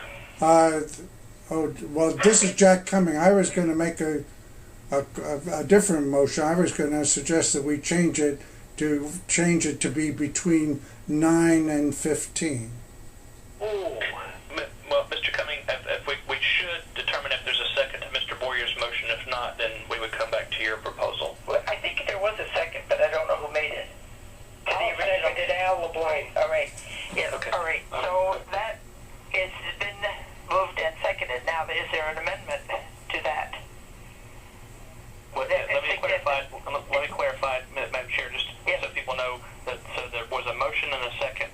Well, this is Jack Cumming. I was going to make a different motion. I was going to suggest that we change it to be between 9 and 15. well, Mr. Cumming, if we should determine if there's a second to Mr. Boyer's motion. If not, then we would come back to your proposal. Well, I think there was a second, but I don't know who made it. I'll second it, Al LeBlanc. All right. Yes. Okay. All right. So that has been moved and seconded. Now, is there an amendment to that? Let me clarify, Madam Chair, just so people know that there was a motion and a second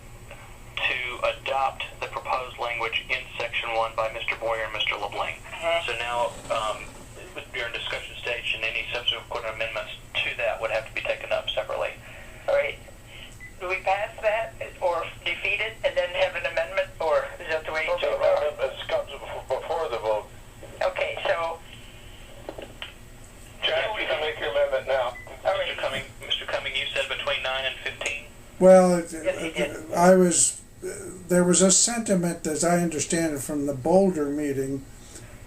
to adopt the proposed language in section 1 by Mr. Boyer and Mr. LeBlanc. So now, during discussion stage, and any subsequent amendments to that would have to be taken up separately. All right. Do we pass that or defeat it and then have an amendment, or is that the way you do it? Amendments comes before the vote. Okay, so. Jack, you can make your amendment now. All right. Mr. Cumming, you said between 9 and 15? Well, Yes, there was a sentiment, as I understand it, from the Boulder meeting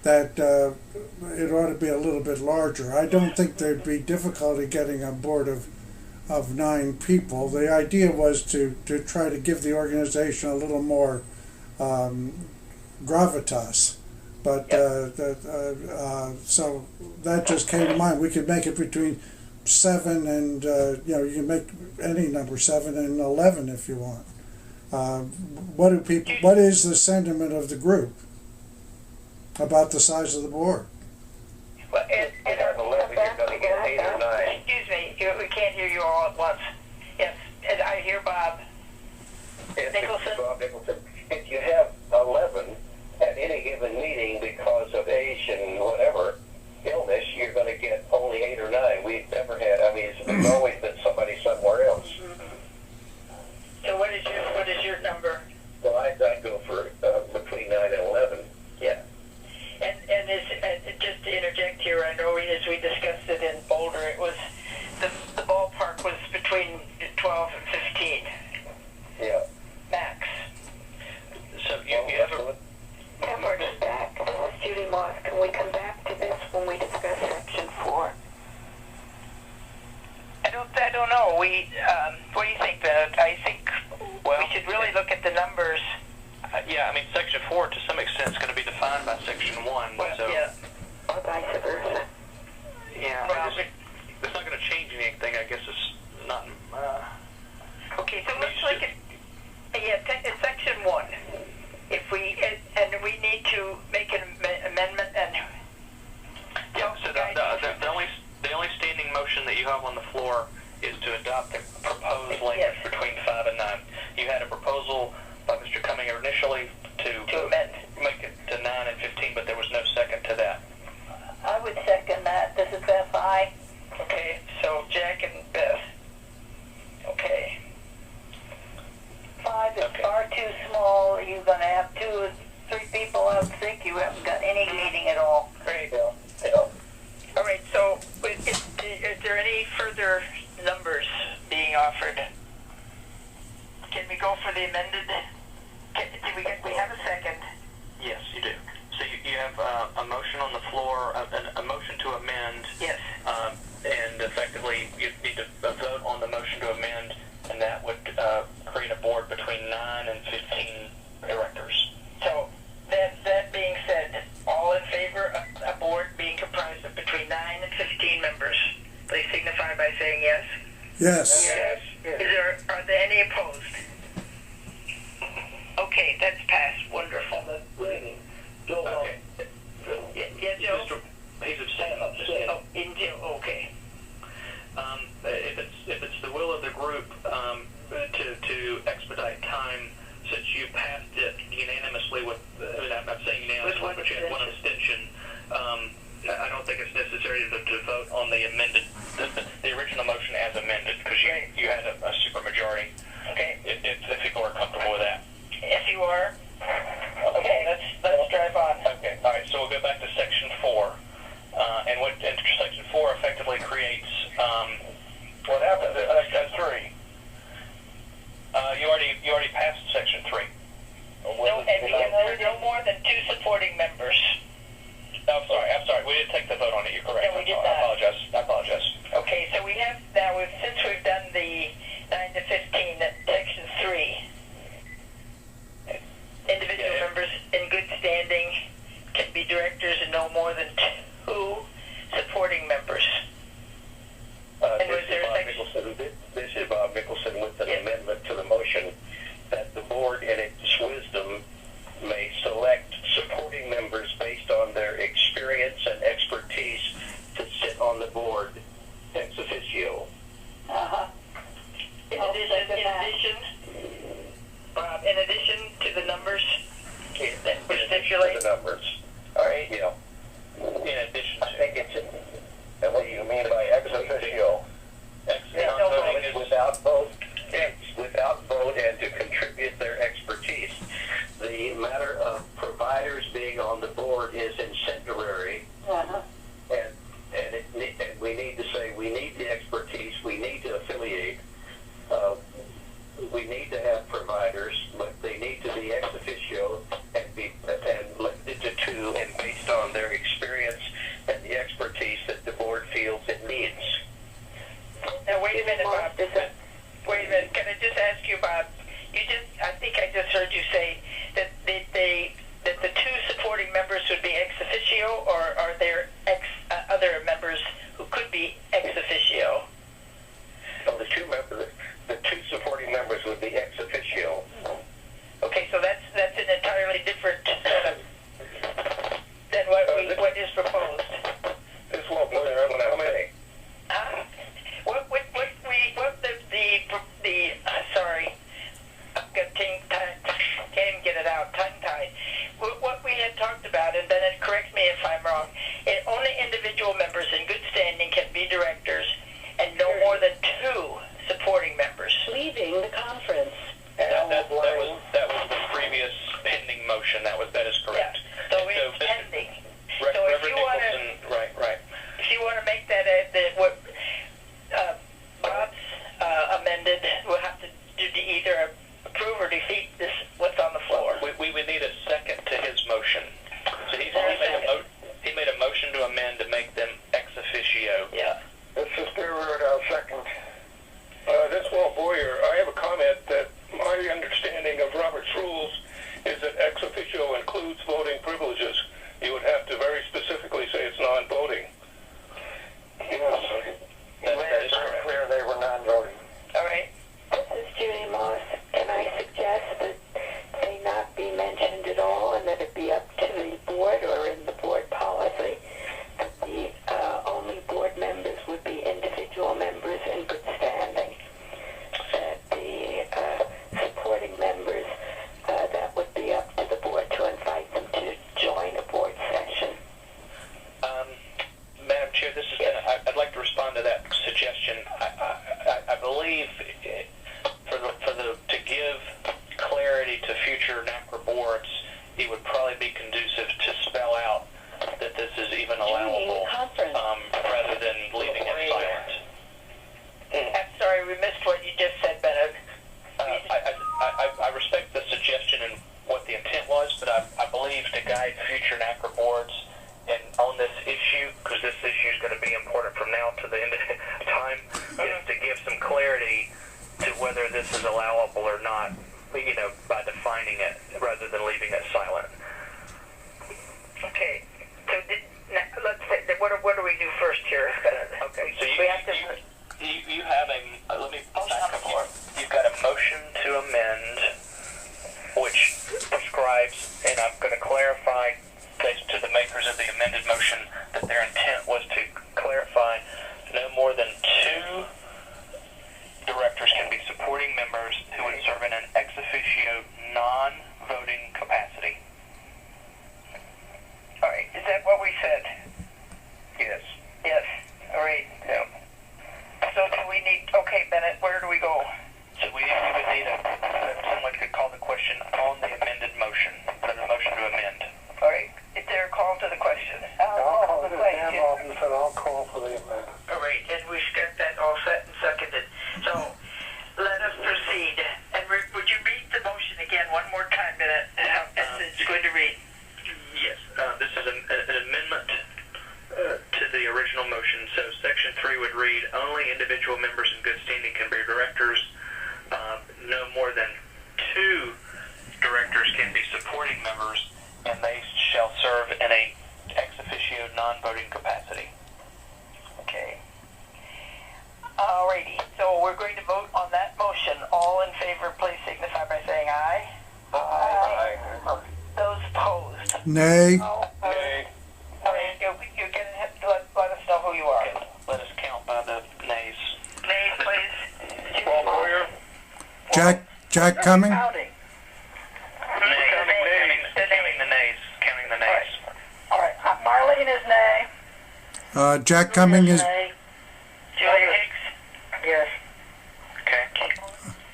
that it ought to be a little bit larger. I don't think there'd be difficulty getting a board of 9 people. The idea was to try to give the organization a little more gravitas. But so that just came to mind. We could make it between 7 and you can make any number 7 and 11 if you want. What is the sentiment of the group about the size of the board? Well, At 11, you're going to get 8 or 9. excuse me, we can't hear you all at once. Yes, and I hear Bob Nicholson. Bob Nicholson. If you have 11 at any given meeting because of age and whatever illness, you're going to get only 8 or 9. We've never had. It's always been somebody somewhere else. So what is your number? Well, I'd go for between 9 and 11. Yeah. And just to interject here, I know as we discussed it in Boulder, it was the ballpark was between what do you think, Bennett? I think we should really look at the numbers. Yeah, I mean, Section 4 to some extent is going to be defined by Section 1. Well, so, yeah. Or vice versa. yeah, Well, it's not going to change anything. I guess it's not. Okay, so let's look at Section 1. If we and we need to make an amendment and. Yeah. So the only standing motion that you have on the floor is to adopt the proposed language between 5 and 9. You had a proposal by Mr. Cumming initially to amend, make it to 9 and 15, but there was no second to that. I would second that. This is Beth. Aye. Okay, so Jack and Beth. Okay. 5 is far too small. You're going to have 2 or 3 people out sick. You haven't got any meeting at all. Great. All right, so is there any further numbers being offered? Can we go for the amended? We have a second. Yes, you do. So you have a motion on the floor, a motion to amend. Yes. And effectively, you need to vote on the motion to amend, and that would create a board between 9 and 15 directors. So that being said, all in favor of a board being comprised of between 9 and 15 members, please signify by saying yes. Yes. Yes. Are there any opposed? Okay, that's passed. Wonderful. Okay. Yeah, Joe? He's abstaining. Oh, in Joe, okay. If it's the will of the group to expedite time, since you passed it unanimously with, I'm not saying unanimously, but you had one abstention, I don't think it's necessary to vote on the amended, the original motion as amended, because you had a supermajority. Okay. If people are comfortable with that. If you are. Okay, let's drive on. Okay, all right, so we'll go back to Section 4. And Section 4 effectively creates, what happened to Section 3? You already passed Section 3. No more than 2 supporting members. I'm sorry. We didn't take the vote on it. You're correct. No, we did not. I apologize. Okay, so we have now, since we've done the 9 to 15, Section 3. Individual members in good standing can be directors and no more than 2 supporting members. And was there a section? This is Bob Mickelson with an amendment to the motion that the board, in its wisdom, may select supporting members based on their experience and expertise to sit on the board ex officio. In addition to the numbers that we stipulate. The numbers. All right. Yeah. In addition to. I think it's. And what do you mean by ex officio? Without vote. Without vote and to contribute their expertise. The matter of providers being on the board is incendiary. And we need to say we need the expertise, we need to affiliate, we need to have providers, but they need to be ex officio and limited to 2 and based on their experience and the expertise that the board feels it needs. Now wait a minute, Bob. Wait a minute. Can I just ask you, Bob? I think I just heard you say that that the 2 supporting members would be ex officio, or are there other members who could be ex officio? So the 2 supporting members would be ex officio. Okay, so that's an entirely different than what is proposed. This won't be there. How many? Sorry, I've got can't even get it out, tongue-tied. What we had talked about, and then correct me if I'm wrong, only individual members in good standing can be directors, and no more than 2 supporting members. Leaving the conference. That was the previous pending motion. That is correct. Yeah. So it's pending. So Reverend if you want to, right. If you want to make that what Bob's amended, we'll have to either approve or defeat what's on the floor. We would need a second to his motion. So he made a motion to amend to make them ex officio. Yeah. This is Stuart, second. This Walt Boyer. I have a comment that my understanding of Robert's rules is that ex officio includes voting privileges. You would have to very specifically say it's non-voting. Yes, That it's is very correct. clear they were non-voting. All right. This is Judy Moss. Can I suggest that they not be mentioned at all and that it be up to the board or in the board policy that the only board members would be individual members in good standing? That the supporting members, that would be up to the board to invite them to join a board session. Madam Chair, this is I'd like to respond to that suggestion. I believe to give clarity to future NACRA boards, it would probably be conducive to spell out that this is even allowable, rather than leaving it silent. I'm sorry, we missed what you just said, Bennett. I respect the suggestion and what the intent was, but I believe to guide future NACRA boards and on this issue, because this issue is going to be important from now to the end of time, is to give some clarity to whether this is allowable or not, by defining it rather than leaving it silent. Okay. So let's say, what do we do first here, Bennett? Okay, so we have to... you have let me back up here. You've got a motion to amend, which prescribes, and I'm going to clarify based to the makers of the amended motion that their intent was to clarify no more than 2 directors can be supporting members who would serve in an ex officio non-voting capacity. All right, is that what we said? Yes. Yes. All right. Yeah. So do we need, okay, Bennett, where do we go? So we would need someone could call the question on the amended motion, or the motion to amend. All right, is there a call to the question? I'll call for the amendment. All right, and we've got that all set and seconded. So let us proceed. And would you read the motion again one more time, Bennett? It's going to read. Yes, this is an amendment to the original motion. So Section 3 would read, only individual members in good standing can be directors. No more than 2 directors can be supporting members, and they shall serve in a ex officio non-voting capacity. Okay. All righty, so we're going to vote on that motion. All in favor, please signify by saying aye. Aye. Those opposed? Nay. No. Nay. All right, you're going to have to let us know who you are. Okay, let us count by the nays. Nays, please. Walt Boyer. Jack Cumming? Counting. Counting the nays. All right, Marlene is nay. Jack Cumming is... Nay. Julia Hicks? Yes. Okay.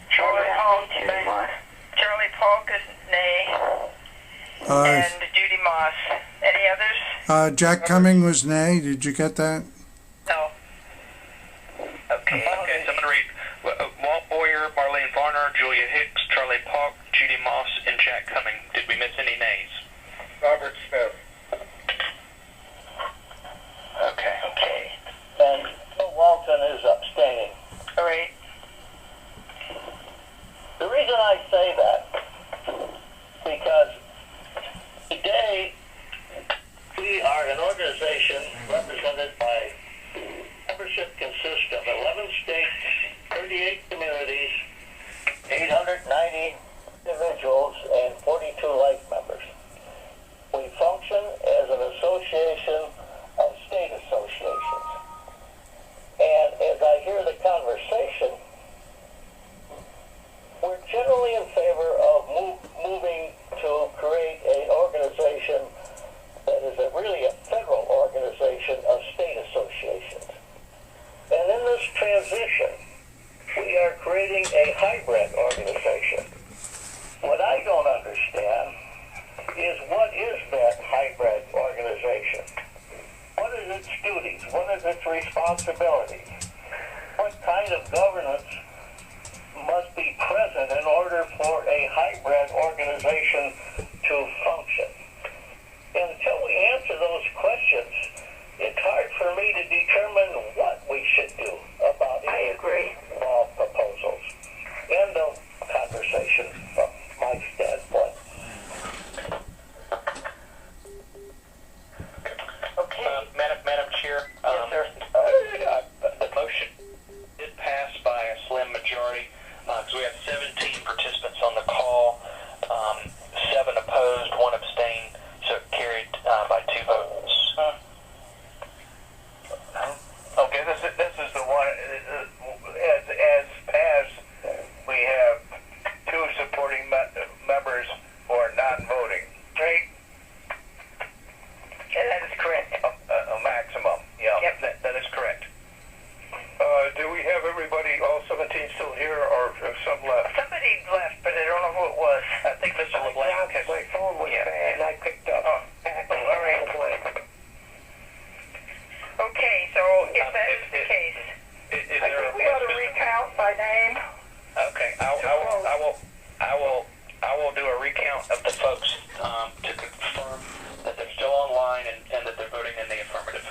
Charlie Polk is nay. Charlie Polk is nay. And Judy Moss. Any others? Jack Cumming was nay. Did you get that? No. Okay, so I'm going to read Walt Boyer, Marlene Varner, Julia Hicks, Charlie Polk, Judy Moss, and Jack Cumming. Did we miss any nays? Robert Smith. Okay. Okay. And Bill Walton is abstaining. All right. The reason I say that, because today we are an organization represented by membership consists of 11 states, 38 communities, 890 individuals, and 42 life members. We function as an association of state associations. And as I hear the conversation, we're generally in favor of moving to create an organization that is really a federal organization of state associations. And in this transition, we are creating a hybrid organization. What I don't understand is what is that hybrid organization? What is its duties? What is its responsibilities? What kind of governance must be present in order for a hybrid organization to function? Until we answer those questions, it's hard for me to determine what we should do about any law proposals. because we have 17 participants on the call, 7 opposed, 1 abstained, so it carried by 2 votes. Okay, this is the one, as passed, we have 2 supporting members who are non-voting, right? And that is correct. A maximum, yeah. Yep. That is correct. Do we have everybody, all 17 still here, or have some left? Somebody left, but I don't know who it was. I think Mr. LeBlanc has... My phone was bad, and I picked up. All right. Okay, so if that is the case, Is I there think we ought to recount by name. Okay, I will do a recount of the folks to confirm that they're still online and that they're voting in the affirmative.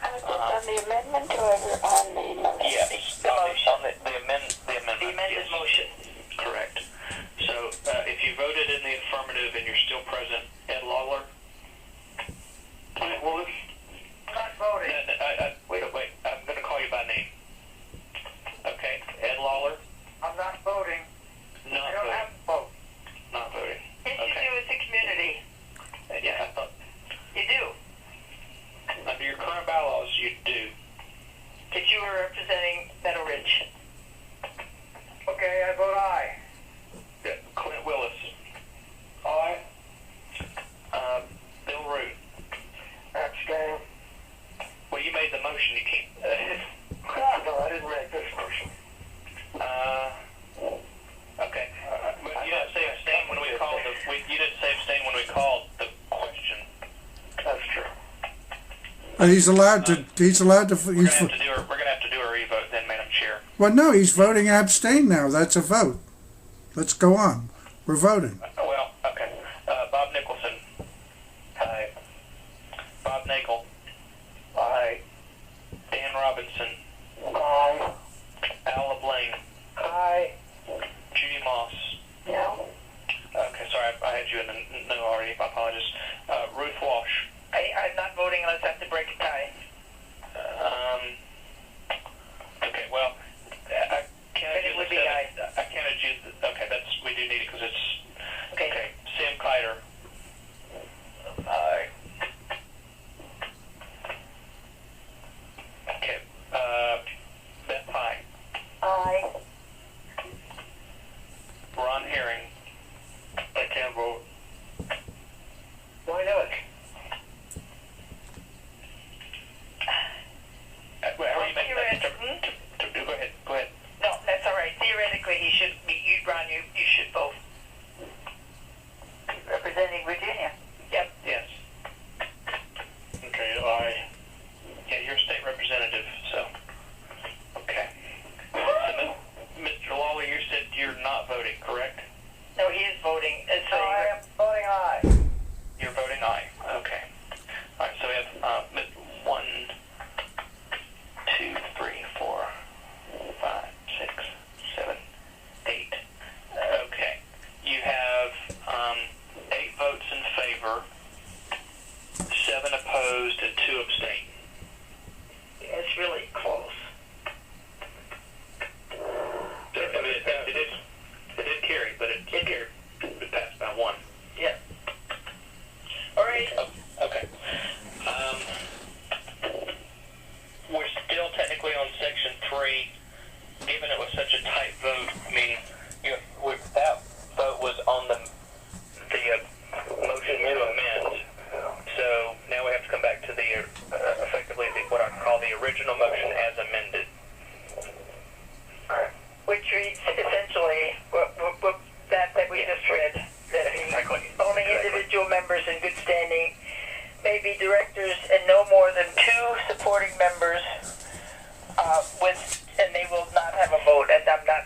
On the amendment or on the motion? Yes, The motion. on the amendment. The amended Yes. motion. Correct. So if you voted in the affirmative and you're still present, Ed Lawler. Well, I'm not voting. wait. I'm going to call you by name. Okay, Ed Lawler. I'm not voting. Not I don't voting. have a vote. Not voting. Yes, you do with the community. Yeah, I thought You do. under your current bylaws you do. Because you were representing Meadow Ridge. Okay, I vote aye. Yeah. Clint Willis. Aye. Bill Root. Abstain. Well, you made the motion. You can't. No, I didn't make this motion. Okay. But you didn't say abstain when we called you didn't say abstain when we called the question. That's true. He's allowed to. We're gonna have to do a revote then, Madam Chair. Well, no, he's voting abstain now. That's a vote. Let's go on. We're voting. Well, okay. Bob Nicholson. Aye. Bob Nagel. Aye. Dan Robinson. Aye. Al LeBlanc. Aye. Judy Moss. No. Okay, sorry, I had you in the no already. My apologies. Ruth Walsh. I'm not voting unless I have to break a tie. Okay, well, I can't It would be aye. I can't adjust. Okay, we do need it because it's Okay. Sam Kiter. Aye. Okay. Beth Pye. Aye. Ron Herring. I can't vote. Why not? Well, you make that Hmm? go ahead. No, that's all right. Theoretically, he should be. Ron, you should vote. Representing Virginia. Yep. Yes. Okay, aye. Yeah, you're a state representative, so. Okay. So, Mr. Lawley, you said you're not voting, correct? No, he is voting. So I am voting aye. You're voting aye. Okay. All right, so we have 1, 2, 3, 4, 5, 6, 7, 8. Okay. You have 8 votes in favor, 7 opposed, and 2 abstain. it's really close. It did carry, but it carried. It passed by 1. Yeah. All right. Okay. We're still technically on section 3. Given it was such a tight vote, I mean, that vote was on the motion to amend. So now we have to come back to the effectively what I call the original motion as amended. Which reads essentially that we just read, that only individual members in good standing may be directors and no more than 2 supporting members and they will not have a vote. And I'm not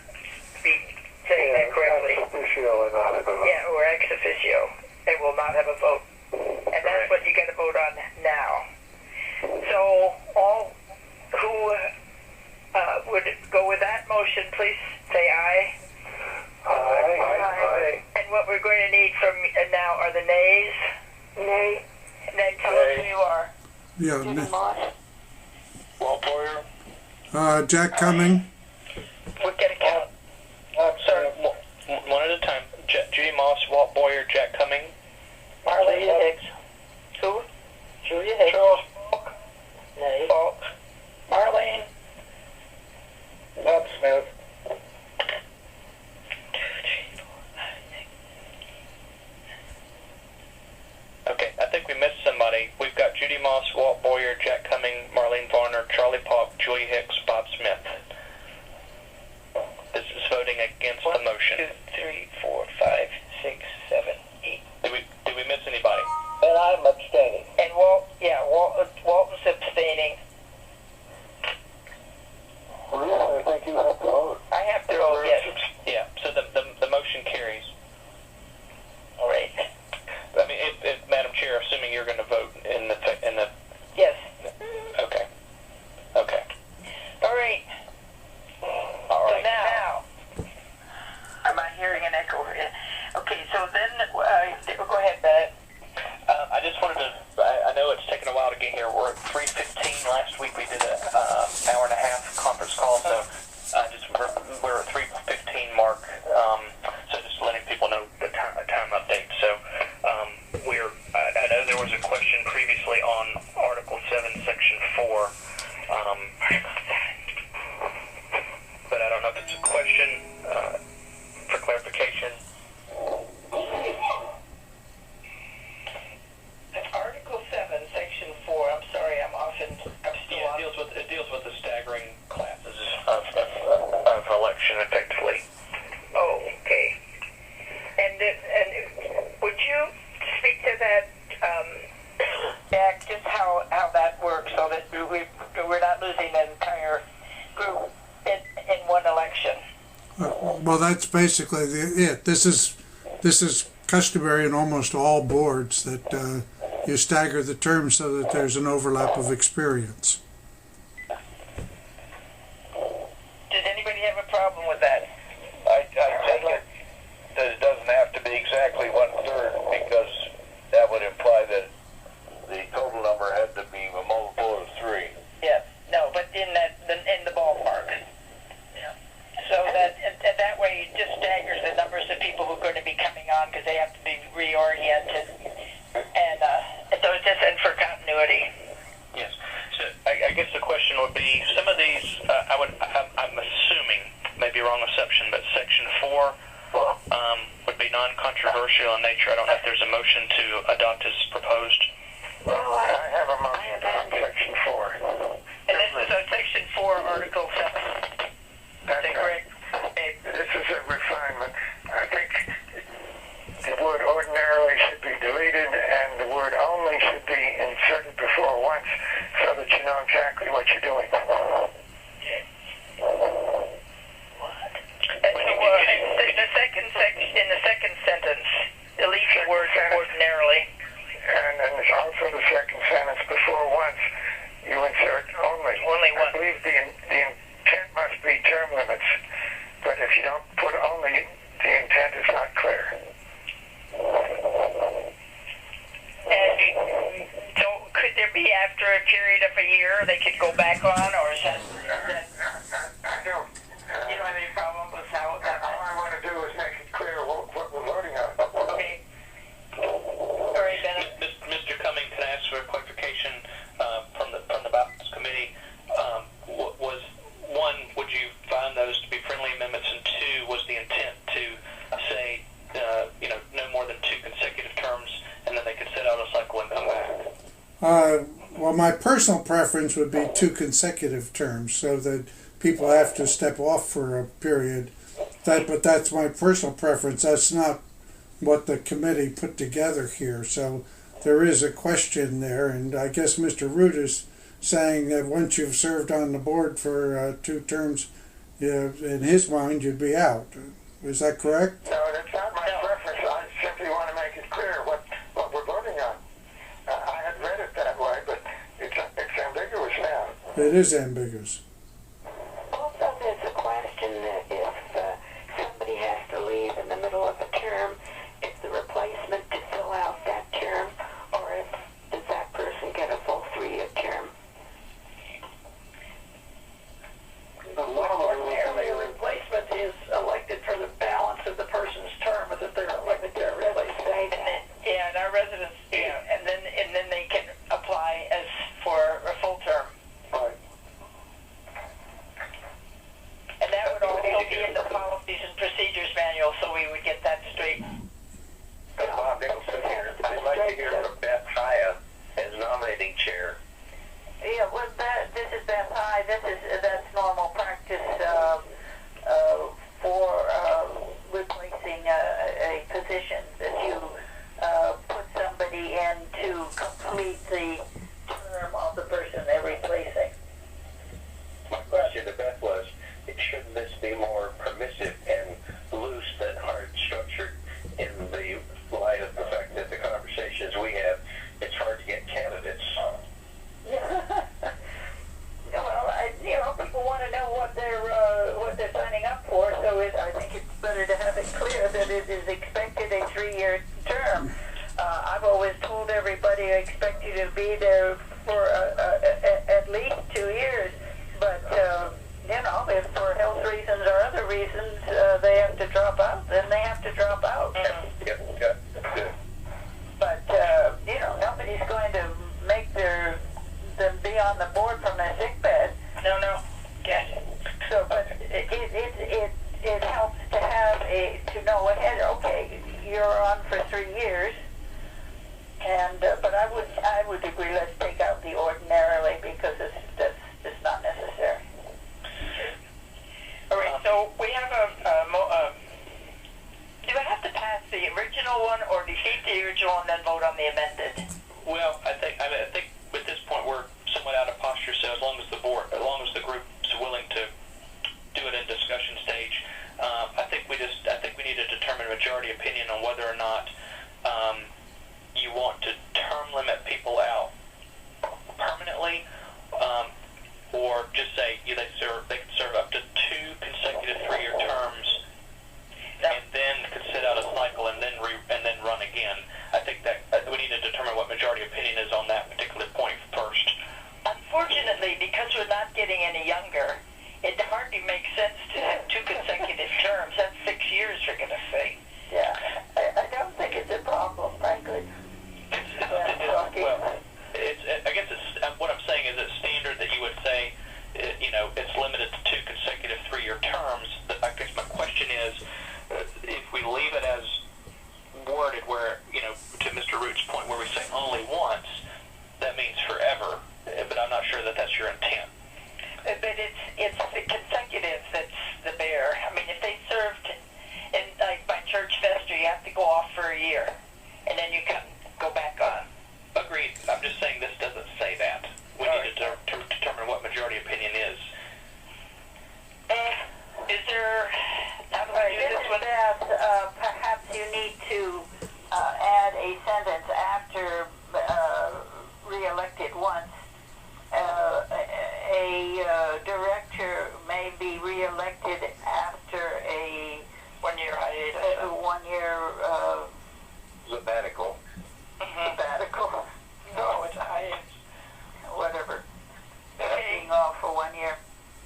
saying that correctly. Ex officio and not have a vote. Yeah, or ex officio. They will not have a vote. And that's what you got to vote on now. So all who would go with that motion, please say aye. Aye. And what we're going to need from now are the nays. Nay. And then tell us who you are. Yeah. Judy Moss. Walt Boyer. Jack Cumming. We're going to count. Walt Boyer, Jack Cumming. Marlene Hicks. Who? Julia Hicks. Charles Falk. Nay. Falk. Marlene. Bob Smith. Okay, I think we missed somebody. We've got Judy Moss, Walt Boyer, Jack Cumming, Marlene Varner, Charlie Falk, Julia Hicks, Bob Smith. This is voting against the motion. 1, 2, 3, 4, 5, 6, 7, 8. Did we miss anybody? And I'm abstaining. And Walton's abstaining. I think you have to vote. I have to vote yes. Yeah, so the motion carries. All right. I mean, Madam Chair, assuming you're going to vote in the Yes. Okay. Okay. All right. All right. So now, am I hearing an echo? Okay, so then, go ahead, Bennett. I just wanted to, I know it's taken a while to get here. We're at 3:15. Last week we did an hour and a half conference call, so we're at 3:15 mark. So just letting people know the time update. So I know there was a question previously on Article 7, Section 4. But I don't know if it's a question for clarification. Article 7, Section 4. I'm sorry, I'm still on. It deals with the staggering classes of election, effectively. Oh, okay. And would you speak to that, Jack, just how that works so that we're not losing an entire group in one election? Well, that's basically it. This is customary in almost all boards that you stagger the terms so that there's an overlap of experience. Does anybody have a problem with that? I take it that it doesn't have to be exactly 1/3 because that would imply that the total number had to be a multiple of 3. Yeah. No, but in the ballpark. Yeah. So that way it just staggers the numbers of people who are going to be coming on because they have to be reoriented, and so it's just for continuity. Yes. So I guess the question would be, some of these, I'm assuming, maybe wrong assumption, but Section 4 would be non-controversial in nature. I don't know if there's a motion to adopt as proposed. Well, I have a motion on Section 4. And this is Section 4, Article 7. Is that correct? This is a refinement. I think the word ordinarily should be deleted and the word only should be inserted before once so that you know exactly what you're doing. In the second sentence, delete the word ordinarily. And then there's also the second sentence before once you insert only. Only one. I believe the intent must be term limits, but if you don't put only, the intent is not clear. And so could there be after a period of a year they could go back on, or is that I don't. you don't have any problem with how that? All I want to do is make it clear what we're voting on. Okay. All right, Bennett. Mr. Cumming, can I ask for a clarification from the Bylaws Committee? Was one, would you find those to be friendly amendments, and two, was the intent to say, no more than 2 consecutive terms, and then they could sit out a cycle and come back? Well, my personal preference would be 2 consecutive terms, so that people have to step off for a period. But that's my personal preference. That's not what the committee put together here. So there is a question there, and I guess Mr. Root is saying that once you've served on the board for 2 terms, in his mind, you'd be out. Is that correct? No, that's not my preference. I simply want to make it clear what we're voting on. I had read it that way, but it's ambiguous now. It is ambiguous. Also, there's a question that if somebody has to leave in the middle of a term, is the replacement to fill out that term, or does that person get a full 3-year term? Ordinarily, a replacement is elected for the balance of the person's term, as if they're elected there, really. in the policies and procedures manual, so we would get that straight. Bob Nicholson here. I'd like to hear from Beth Haya as nominating chair. Yeah, well, this is Beth High. That's normal practice for replacing a position that you put somebody in to complete the term of the person they're replacing. My question to Beth was, shouldn't this be more permissive and loose than hard structured in the light of the fact that the conversations we have, it's hard to get candidates? Well, people want to know what they're signing up for, so I think it's better to have it clear that it is expected a 3-year term. I've always told everybody I expect you to be there for at least 2 years, but if for health reasons or other reasons they have to drop out, then they have to drop out. Yep, good. But nobody's going to make them be on the board from their sick bed. No. Yes. So, but it helps to have to know ahead. Okay, you're on for 3 years, and but I would agree. Let's take out the ordinarily because that's just not necessary. All right. So we have do I have to pass the original one or defeat the original and then vote on the amended? Well, I think at this point we're somewhat out of posture. So as long as the group is willing to do it in discussion stage, I think we need to determine a majority opinion on whether or not you want to term limit people out permanently, or just say they can serve up to 2 consecutive 3-year terms, and then could sit out a cycle and then run again. I think that we need to determine what majority opinion is on that particular point first. Unfortunately, because we're not getting any younger, it hardly makes sense to have 2 consecutive terms. That's 6 years, for goodness sake. Yeah, I don't think it's a problem, frankly. I guess what I'm saying is it's standard that you would say, it's limited to 2 consecutive 3-year terms. I guess my question is, if we leave it as worded where, to Mr. Root's point, where we say only once, that means forever. But I'm not sure that that's your intent. But it's the consecutive that's the bear. I mean, if they served in, like, by church vester, you have to go off for a year, and then you can go back on. Agreed. I'm just saying this doesn't say that. We need to determine what majority opinion is. Is there... How do I do this one? Perhaps you need to add a sentence after re-elected once. A director may be re-elected after a 1-year hiatus. Sabbatical. Sabbatical. No, it's a hiatus. Whatever. Okay. Being off for 1 year.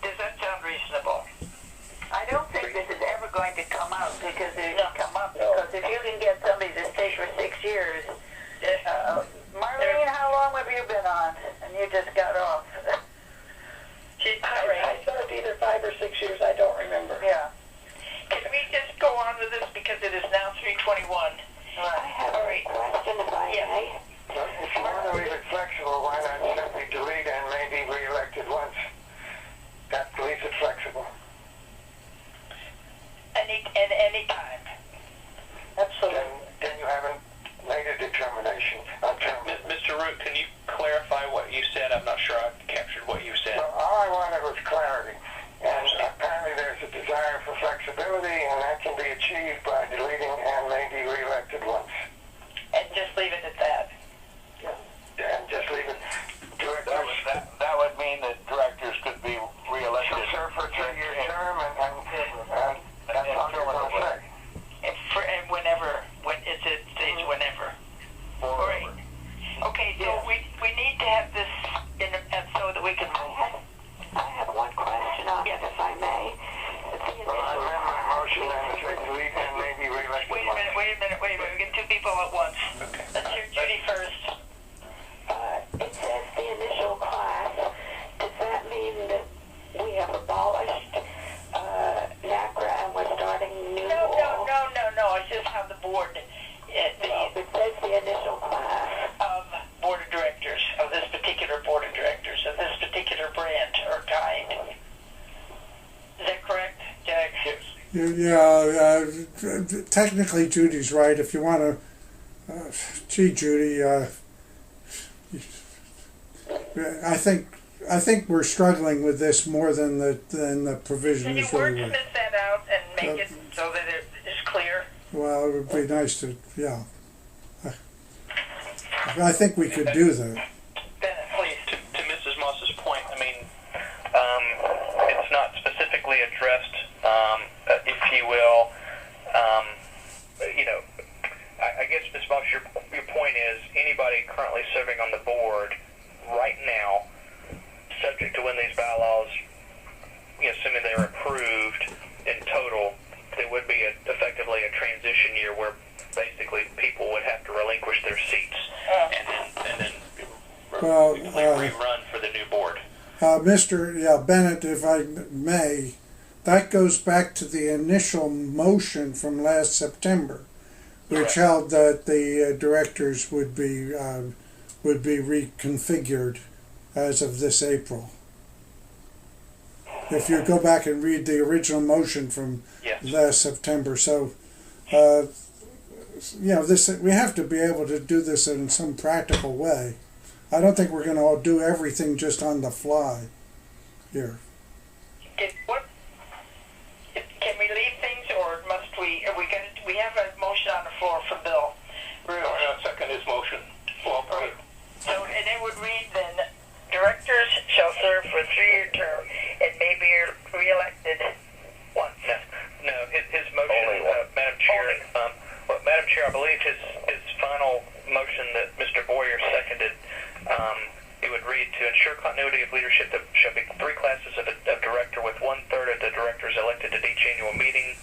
Does that sound reasonable? I don't think this is ever going to come out because if you can get somebody to stay for 6 years, Marlene, how long have you been on? And you just got off. I served either 5 or 6 years. I don't remember. Yeah. Can we just go on with this because it is now 3:21? I have a question if I may. If you want to leave it flexible, why not simply delete and maybe re-elected once? That leaves it flexible. Any time. Absolutely. Then you haven't made a determination on term. Mr. Root, can you clarify what you said? I'm not sure I captured what you said. Well, all I wanted was clarity. And apparently there's a desire for flexibility, and that can be achieved by deleting and maybe re-elected once. And just leave it at that. And just leave it. That would mean that directors could be re-elected. She'll serve for a 3-year term, and that's all you're going to say. And whenever, it states whenever. Great. Okay, so we need to have this so that we can move. I have one question on it, if I may. Well, I amend my motion and say delete and maybe re-elected board, It says the initial class. of board of directors, of this particular board of directors, of this particular branch or kind. Is that correct, Jack? Yeah, technically Judy's right. If you want to, gee, Judy, I think we're struggling with this more than the provision Can you is really. wordsmith that out and make it so that it is clear? Well, it would be nice to, yeah. I think we could do that. Bennett, please. To Mrs. Moss's point, I mean, it's not specifically addressed, if you will. I guess, Ms. Moss, your point is anybody currently serving on the board right now, subject to when these bylaws, assuming they're approved in total, there would be effectively a transition year where basically people would have to relinquish their seats and then rerun for the new board. Mr. Bennett, if I may, that goes back to the initial motion from last September, which held that the directors would be reconfigured as of this April. If you go back and read the original motion from last September, so this we have to be able to do this in some practical way. I don't think we're going to do everything just on the fly here. Can we leave things, or must we? We have a motion on the floor for Bill. I second his motion. Well, So, and it would read then, directors shall serve for a 3-year term and may be re-elected once. No, his motion, Madam Chair, Madam Chair, I believe his final motion that Mr. Boyer seconded, it would read, to ensure continuity of leadership, there shall be 3 classes of director with 1/3 of the directors elected at each annual meeting,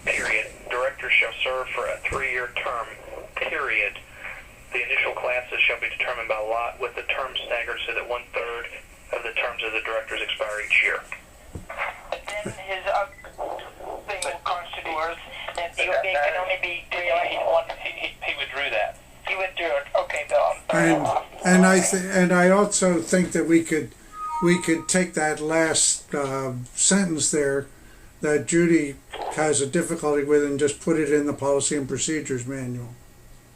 period. Directors shall serve for a 3-year term, period. The initial classes shall be determined by lot with the term staggered so that 1/3 of the terms of the directors expire each year. And then his thing will constitute that they can only be re-elected once. He withdrew that. He withdrew it. Okay, Bill. And I also think that we could take that last sentence there that Judy has a difficulty with and just put it in the policy and procedures manual.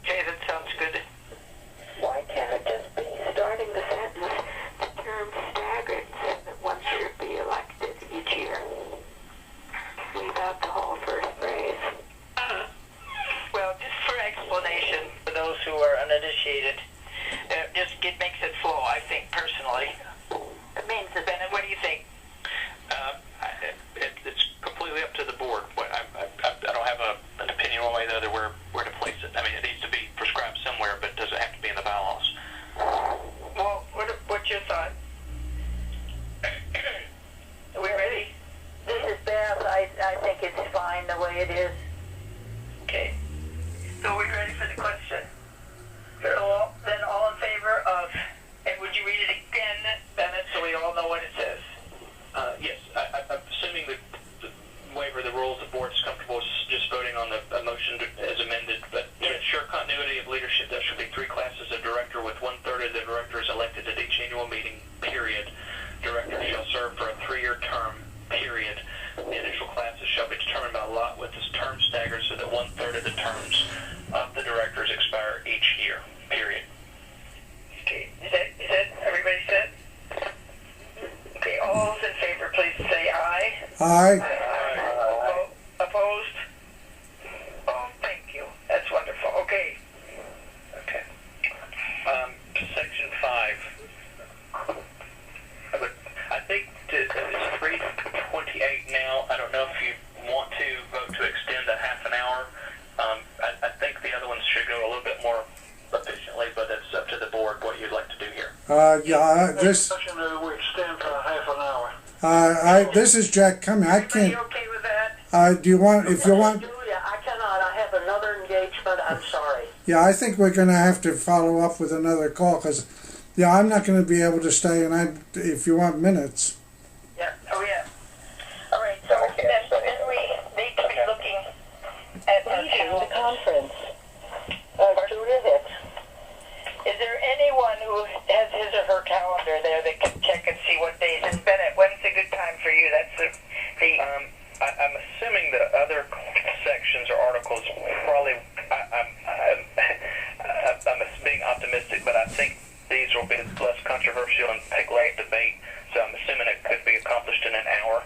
Okay, that sounds good. Why can't it just be starting the sentence, the term staggered, so that once you're be elected each year? Leave out the whole first phrase. Well, just for explanation, for those who are uninitiated, it makes it flow, I think, personally. It means that, Bennett, what do you think? It's completely up to the board. I don't have an opinion one way or the other where to place it. I mean, it needs to be prescribed somewhere, but does it have to be in the bylaws? Well, what's your thought? Are we ready? This is Beth. I think it's fine the way it is. Okay. So are we ready for the question? So then all in favor of, and would you read it again, Bennett, so we all know what it says? Yes. I'm assuming the waiver of the rules, the board's comfortable with just voting on the motion as amended, but to ensure continuity of leadership, there should be 3 classes of director with 1/3 of the directors elected at each annual meeting, period. Directors shall serve for a 3-year term, period. The initial classes shall be determined by lot with this term staggered so that 1/3 of the terms of the directors expire each year, period. Okay. Is that everybody said? Okay, all those in favor, please say aye. Aye. Opposed? Oh, thank you. That's wonderful. Okay. Okay. Section 5. I think it's 3:28 now. I don't know if you want to vote to extend a half an hour. I think the other ones should go a little bit more efficiently, but it's up to the board what you'd like to do here. This We extend for a half an hour. this is Jack Cumming. I Are you can't. okay with that? Do you want? If you want. Julia, I cannot. I have another engagement. I'm sorry. Yeah, I think we're going to have to follow up with another call because, I'm not going to be able to stay. And if you want minutes. Yeah. Oh, yeah. All right. So then we need to be looking at Please hold the conference. other sections or articles, probably I'm being optimistic, but I think these will be less controversial and take less debate. So I'm assuming it could be accomplished in an hour.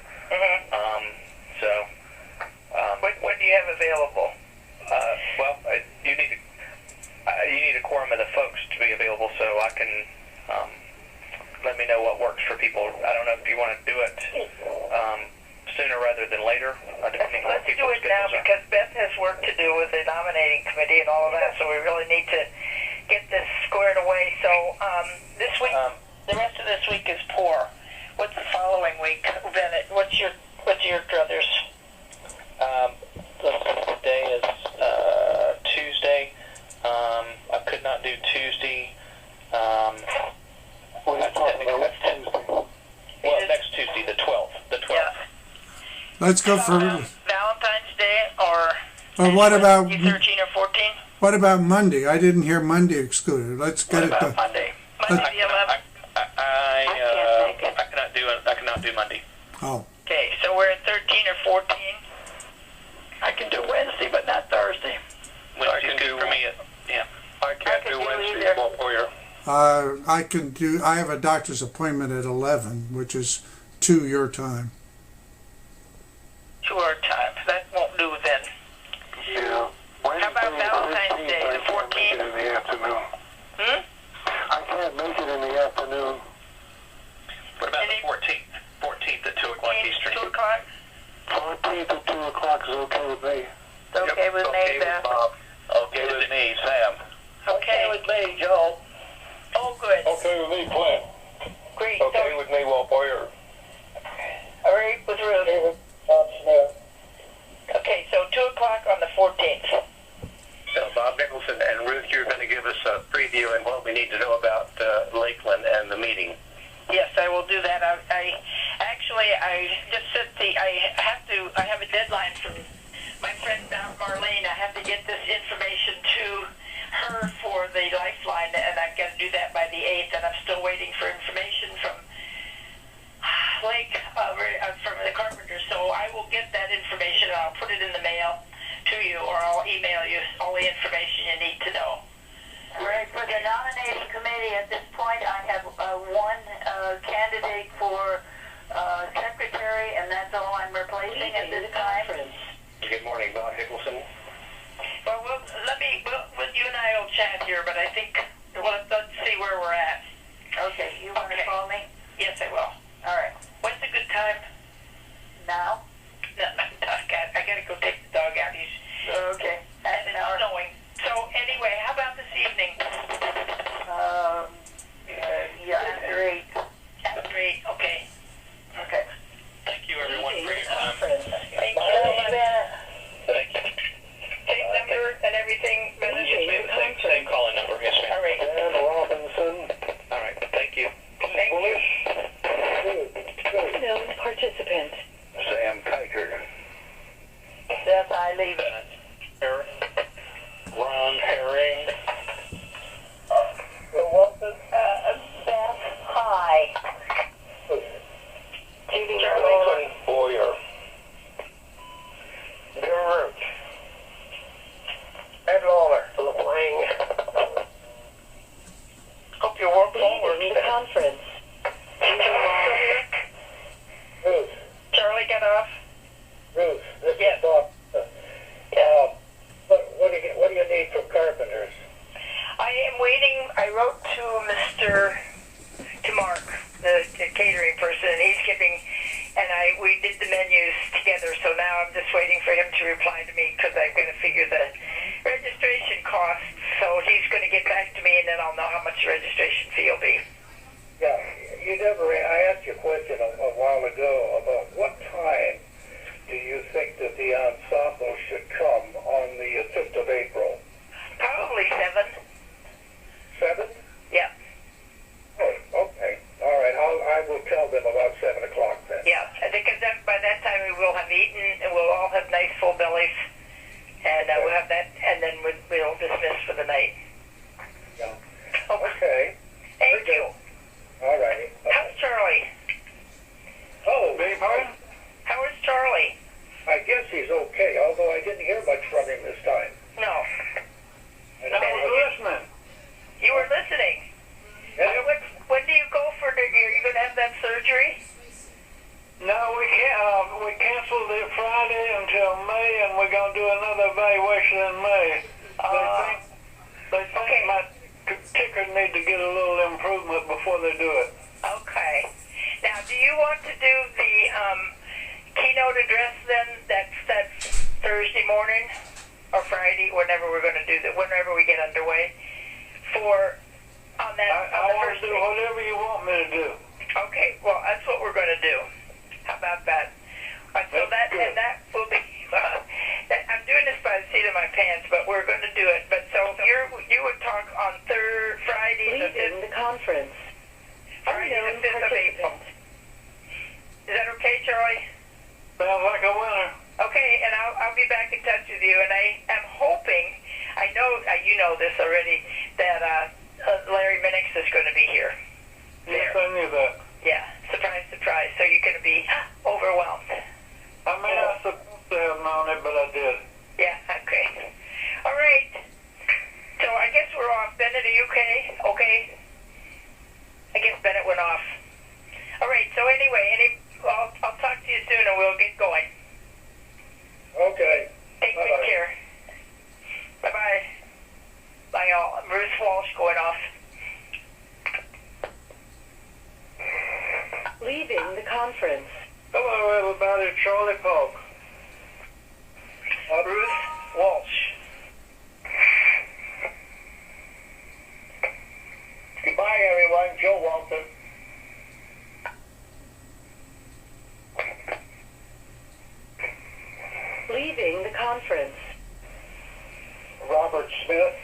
What do you have available? You need a quorum of the folks to be available, so I can let me know what works for people. I don't know if you want to do it sooner rather than later. Let's do it now because Beth has work to do with the nominating committee and all of that, so we really need to get this squared away. So this week, the rest of this week is poor. What's the following week, Bennett? What's your druthers? Today is Tuesday. I could not do Tuesday. What are you talking about? Next Tuesday? Well, next Tuesday, the 12th. Yeah. Let's go for. Valentine's Day or What about 13 or 14? what about Monday? I didn't hear Monday excluded. Let's get it done. Monday? Monday the 11th? I cannot do Monday. Oh, Okay, so we're at 13 or 14. I can do Wednesday, but not Thursday. Wednesday's good for me. Yeah. I can't do Wednesday, Walt Boyer. I can do. I have a doctor's appointment at 11, which is 2 your time. 2 our time. That won't do then. Yeah. How about Valentine's Day, the 14th? In the afternoon. I can't make it in the afternoon. What about the 14th? 14th at 2 o'clock Eastern. 2 o'clock? 14th at 2 o'clock is okay with me. It's okay with me, Beth. Bob. Okay with me, Sam. Okay with me, Joe. Oh, good. Okay with me, Clint. Great. Okay So, with me, Walt Boyer. all right with Ruth. Bob Smith. Okay, so 2 o'clock on the 14th. So Bob Nicholson and Ruth, you're going to give us a preview and what we need to know about Lakeland and the meeting. Yes, I will do that. I just set I have a deadline from my friend Marlene. I have to get this information to her for the lifeline, and I've got to do that by the 8th, and I'm still waiting for information from from the carpenter. So I will get that information, and I'll put it in the mail to you, or I'll email you all the information you need to know. Right, for the nominating committee, at this point, I have one candidate for secretary, and that's all I'm replacing at this time. Good morning, Bob Nicholson. Well, you and I will chat here, but I think let's see where we're at. Okay, you want to call me? Yes, I will. All right. When's a good time? Now? No, I gotta go take the dog out. Okay. And it's snowing. So anyway, how about this evening? Yeah, after 8. After 8, okay. Okay. Thank you, everyone, for your time. Thank you. Thank you. Same number and everything. Same calling number. Yes, ma'am. All right. Dan Robinson. All right. Thank you. Thank you. Known participant. Sam Kiker. Beth, I leave. Ron Herring. Beth, hi. Charlie Boyer. Garrett. Ed Lawler. LeBlanc. Hope your work phone works. Conference. Ruth. Charlie got off. Ruth. This Yes. is Bob. What do you need from carpenters? I am waiting. I wrote to Mark, the catering person, and he's giving, and we did the menus together, so now I'm just waiting for him to reply to me because I'm going to figure the registration costs. So he's going to get back to me, and then I'll know how much the registration fee will be. Yeah, I asked you a question a while ago about what time do you think that the ensemble should come on the 5th of April? Probably 7. 7? Yeah. Oh, okay. All right. I will tell them about 7 o'clock then. Yeah, because by that time we will have eaten, and we'll all have nice full bellies, and we'll have that, and then we'll dismiss for the night. Yeah. Okay. Okay. Thank you. All righty. How's Charlie? Oh, babe, How is Charlie? I guess he's okay. going to do another evaluation in May. They think Okay. my ticker need to get a little improvement before they do it. Okay. Now, do you want to do the keynote address then? That's Thursday morning or Friday, whenever we're going to do that, whenever we get underway. On I the want first to do day. whatever you want me to do. Okay. Well, that's what we're going to do. How about that? So That's good. and that will be. I'm doing this by the seat of my pants, but we're going to do it. But so you would talk on Friday the 5th. Leaving the conference. Friday the 5th of April. Participant. Is that okay, Charlie? Sounds like a winner. Okay, and I'll be back in touch with you. And I am hoping, I know you know this already, that Larry Minix is going to be here. Yes, I knew that. Yeah, surprise, surprise. So you're going to be overwhelmed. I may not supposed to have known it, but I did. Yeah, okay. All right. So I guess we're off. Bennett, are you okay? Okay. I guess Bennett went off. All right, so anyway, I'll talk to you soon and we'll get going. Okay. Take good Bye-bye. care. Bye-bye. Bye, all. Bruce Walsh going off. Leaving the conference. Hello, everybody. Charlie Polk. Bruce Walsh. Goodbye, everyone. Joe Walton. Leaving the conference. Robert Smith.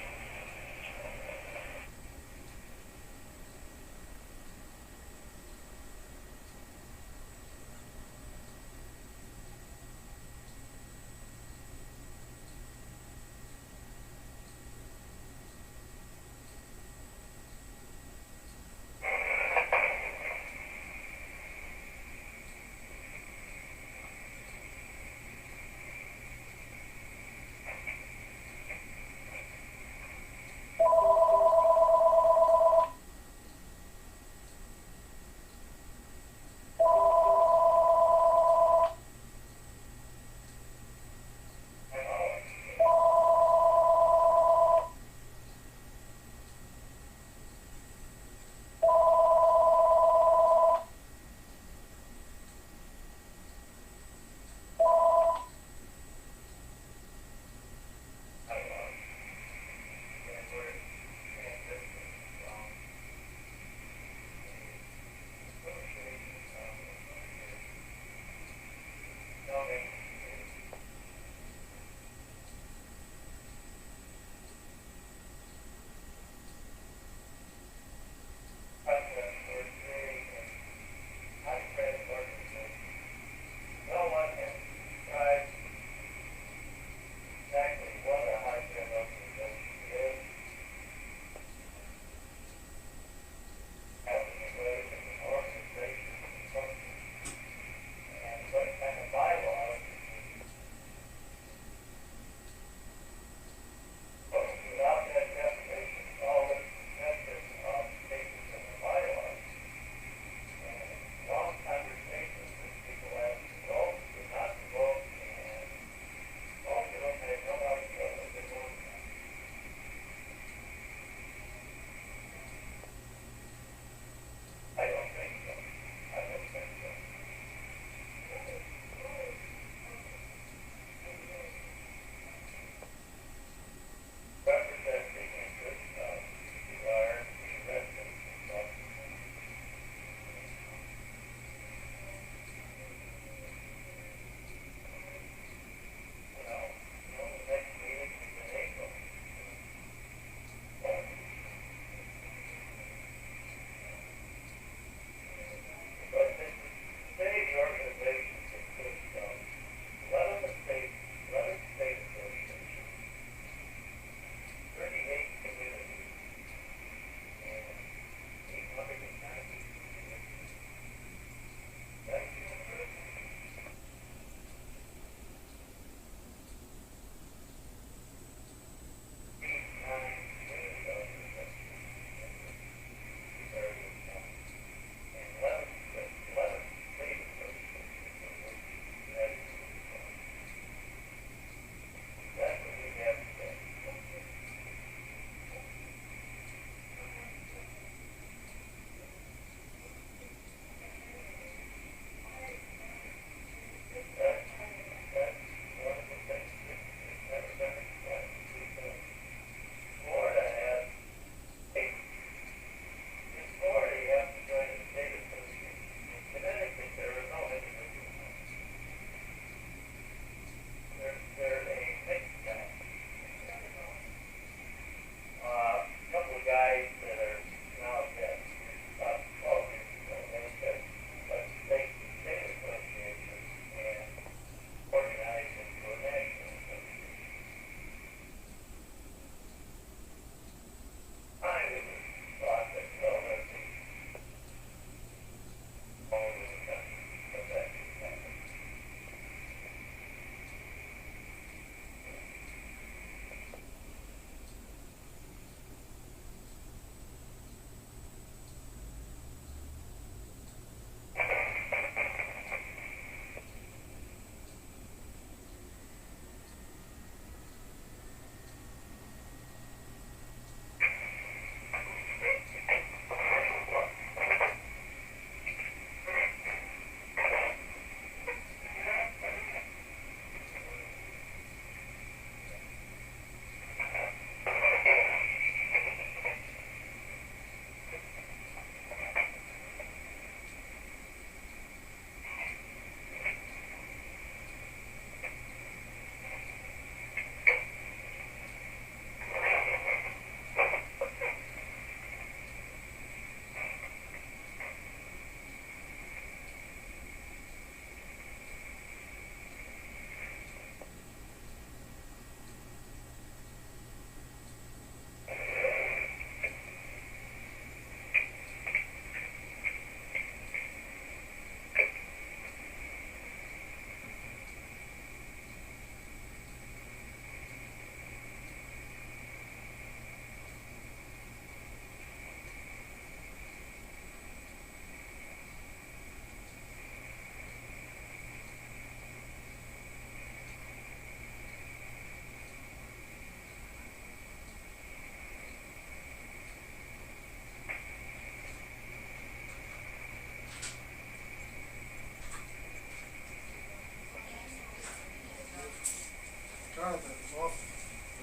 Carl, that was awful.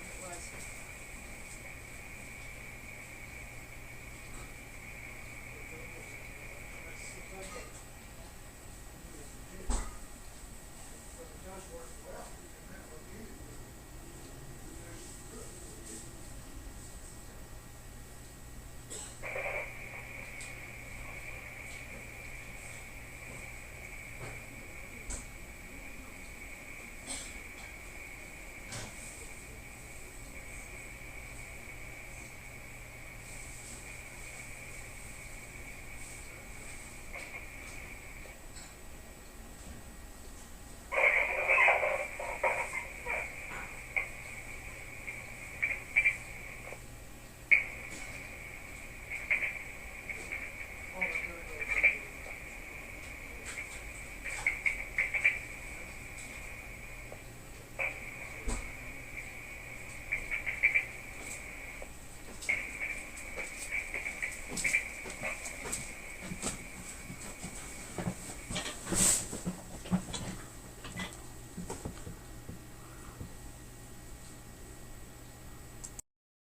It was.